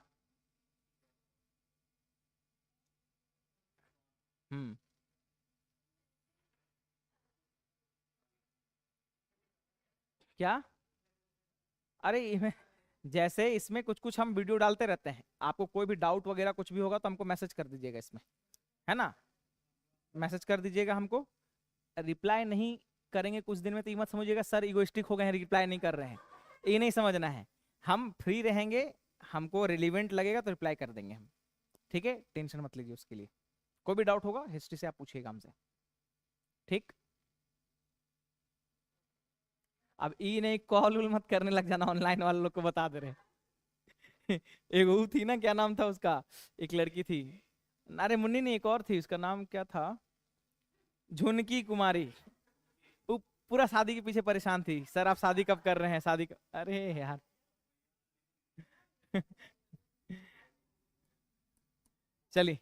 हम्म। क्या? अरे जैसे इसमें कुछ कुछ हम वीडियो डालते रहते हैं, आपको कोई भी डाउट वगैरह कुछ भी होगा तो हमको मैसेज कर दीजिएगा इसमें, है ना। मैसेज कर दीजिएगा हमको, रिप्लाई नहीं करेंगे कुछ दिन में तो ये मत समझिएगा सर इगोइस्टिक हो गए हैं रिप्लाई नहीं कर रहे हैं, ये नहीं समझना है। हम फ्री रहेंगे, हमको रिलीवेंट लगेगा तो रिप्लाई कर देंगे हम। ठीक है, टेंशन मत लीजिए उसके लिए। कोई भी डाउट होगा हिस्ट्री से आप पूछिएगा हमसे। ठीक। अब ई नहीं कॉल उल मत करने लग जाना, ऑनलाइन वाले लोग को बता दे रहे हैं। एक वो थी ना, क्या नाम था उसका, एक लड़की थी, अरे मुन्नी नहीं, एक और थी, उसका नाम क्या था, झुनकी कुमारी। वो पूरा शादी के पीछे परेशान थी, सर आप शादी कब कर रहे हैं, शादी कब? अरे यार। चलिए,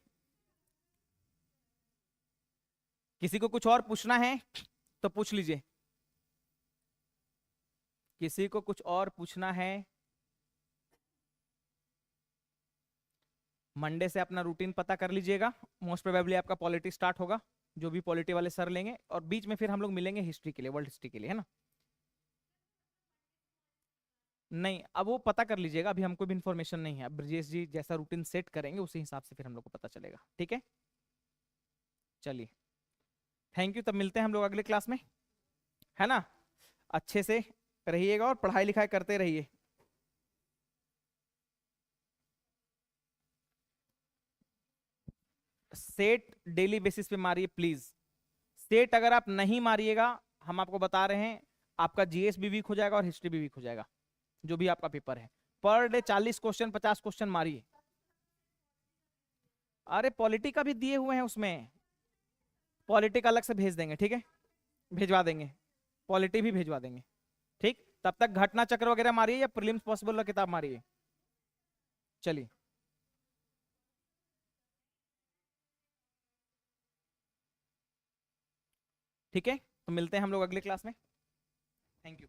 किसी को कुछ और पूछना है तो पूछ लीजिए। किसी को कुछ और पूछना है? मंडे से अपना रूटीन पता कर लीजिएगा, मोस्ट प्रोबेबली आपका पॉलिटी स्टार्ट होगा, जो भी पॉलिटी वाले सर लेंगे, और बीच में फिर हम लोग मिलेंगे हिस्ट्री के लिए, वर्ल्ड हिस्ट्री के लिए, है ना। नहीं, अब वो पता कर लीजिएगा, अभी हमको भी इन्फॉर्मेशन नहीं है। अब ब्रजेश जी जैसा रूटीन सेट करेंगे उसी हिसाब से फिर हम लोग को पता चलेगा। ठीक है। चलिए, थैंक यू, तब मिलते हैं हम लोग अगले क्लास में, है ना। अच्छे से रहिएगा और पढ़ाई लिखाई करते रहिए। सेट डेली बेसिस पे मारिए प्लीज। सेट अगर आप नहीं मारिएगा, हम आपको बता रहे हैं, आपका जीएस भी वीक हो जाएगा और हिस्ट्री भी वीक हो जाएगा, जो भी आपका पेपर है। पर डे 40 क्वेश्चन 50 क्वेश्चन मारिए। अरे पॉलिटी का भी दिए हुए हैं उसमें, पॉलिटी का अलग से भेज देंगे, ठीक है, भेजवा देंगे, पॉलिटी भी भेजवा देंगे। ठीक, तब तक घटना चक्र वगैरह मारिए या प्रीलिम्स पॉसिबल किताब मारिए। चलिए। ठीक है, तो मिलते हैं हम लोग अगले क्लास में। Thank you.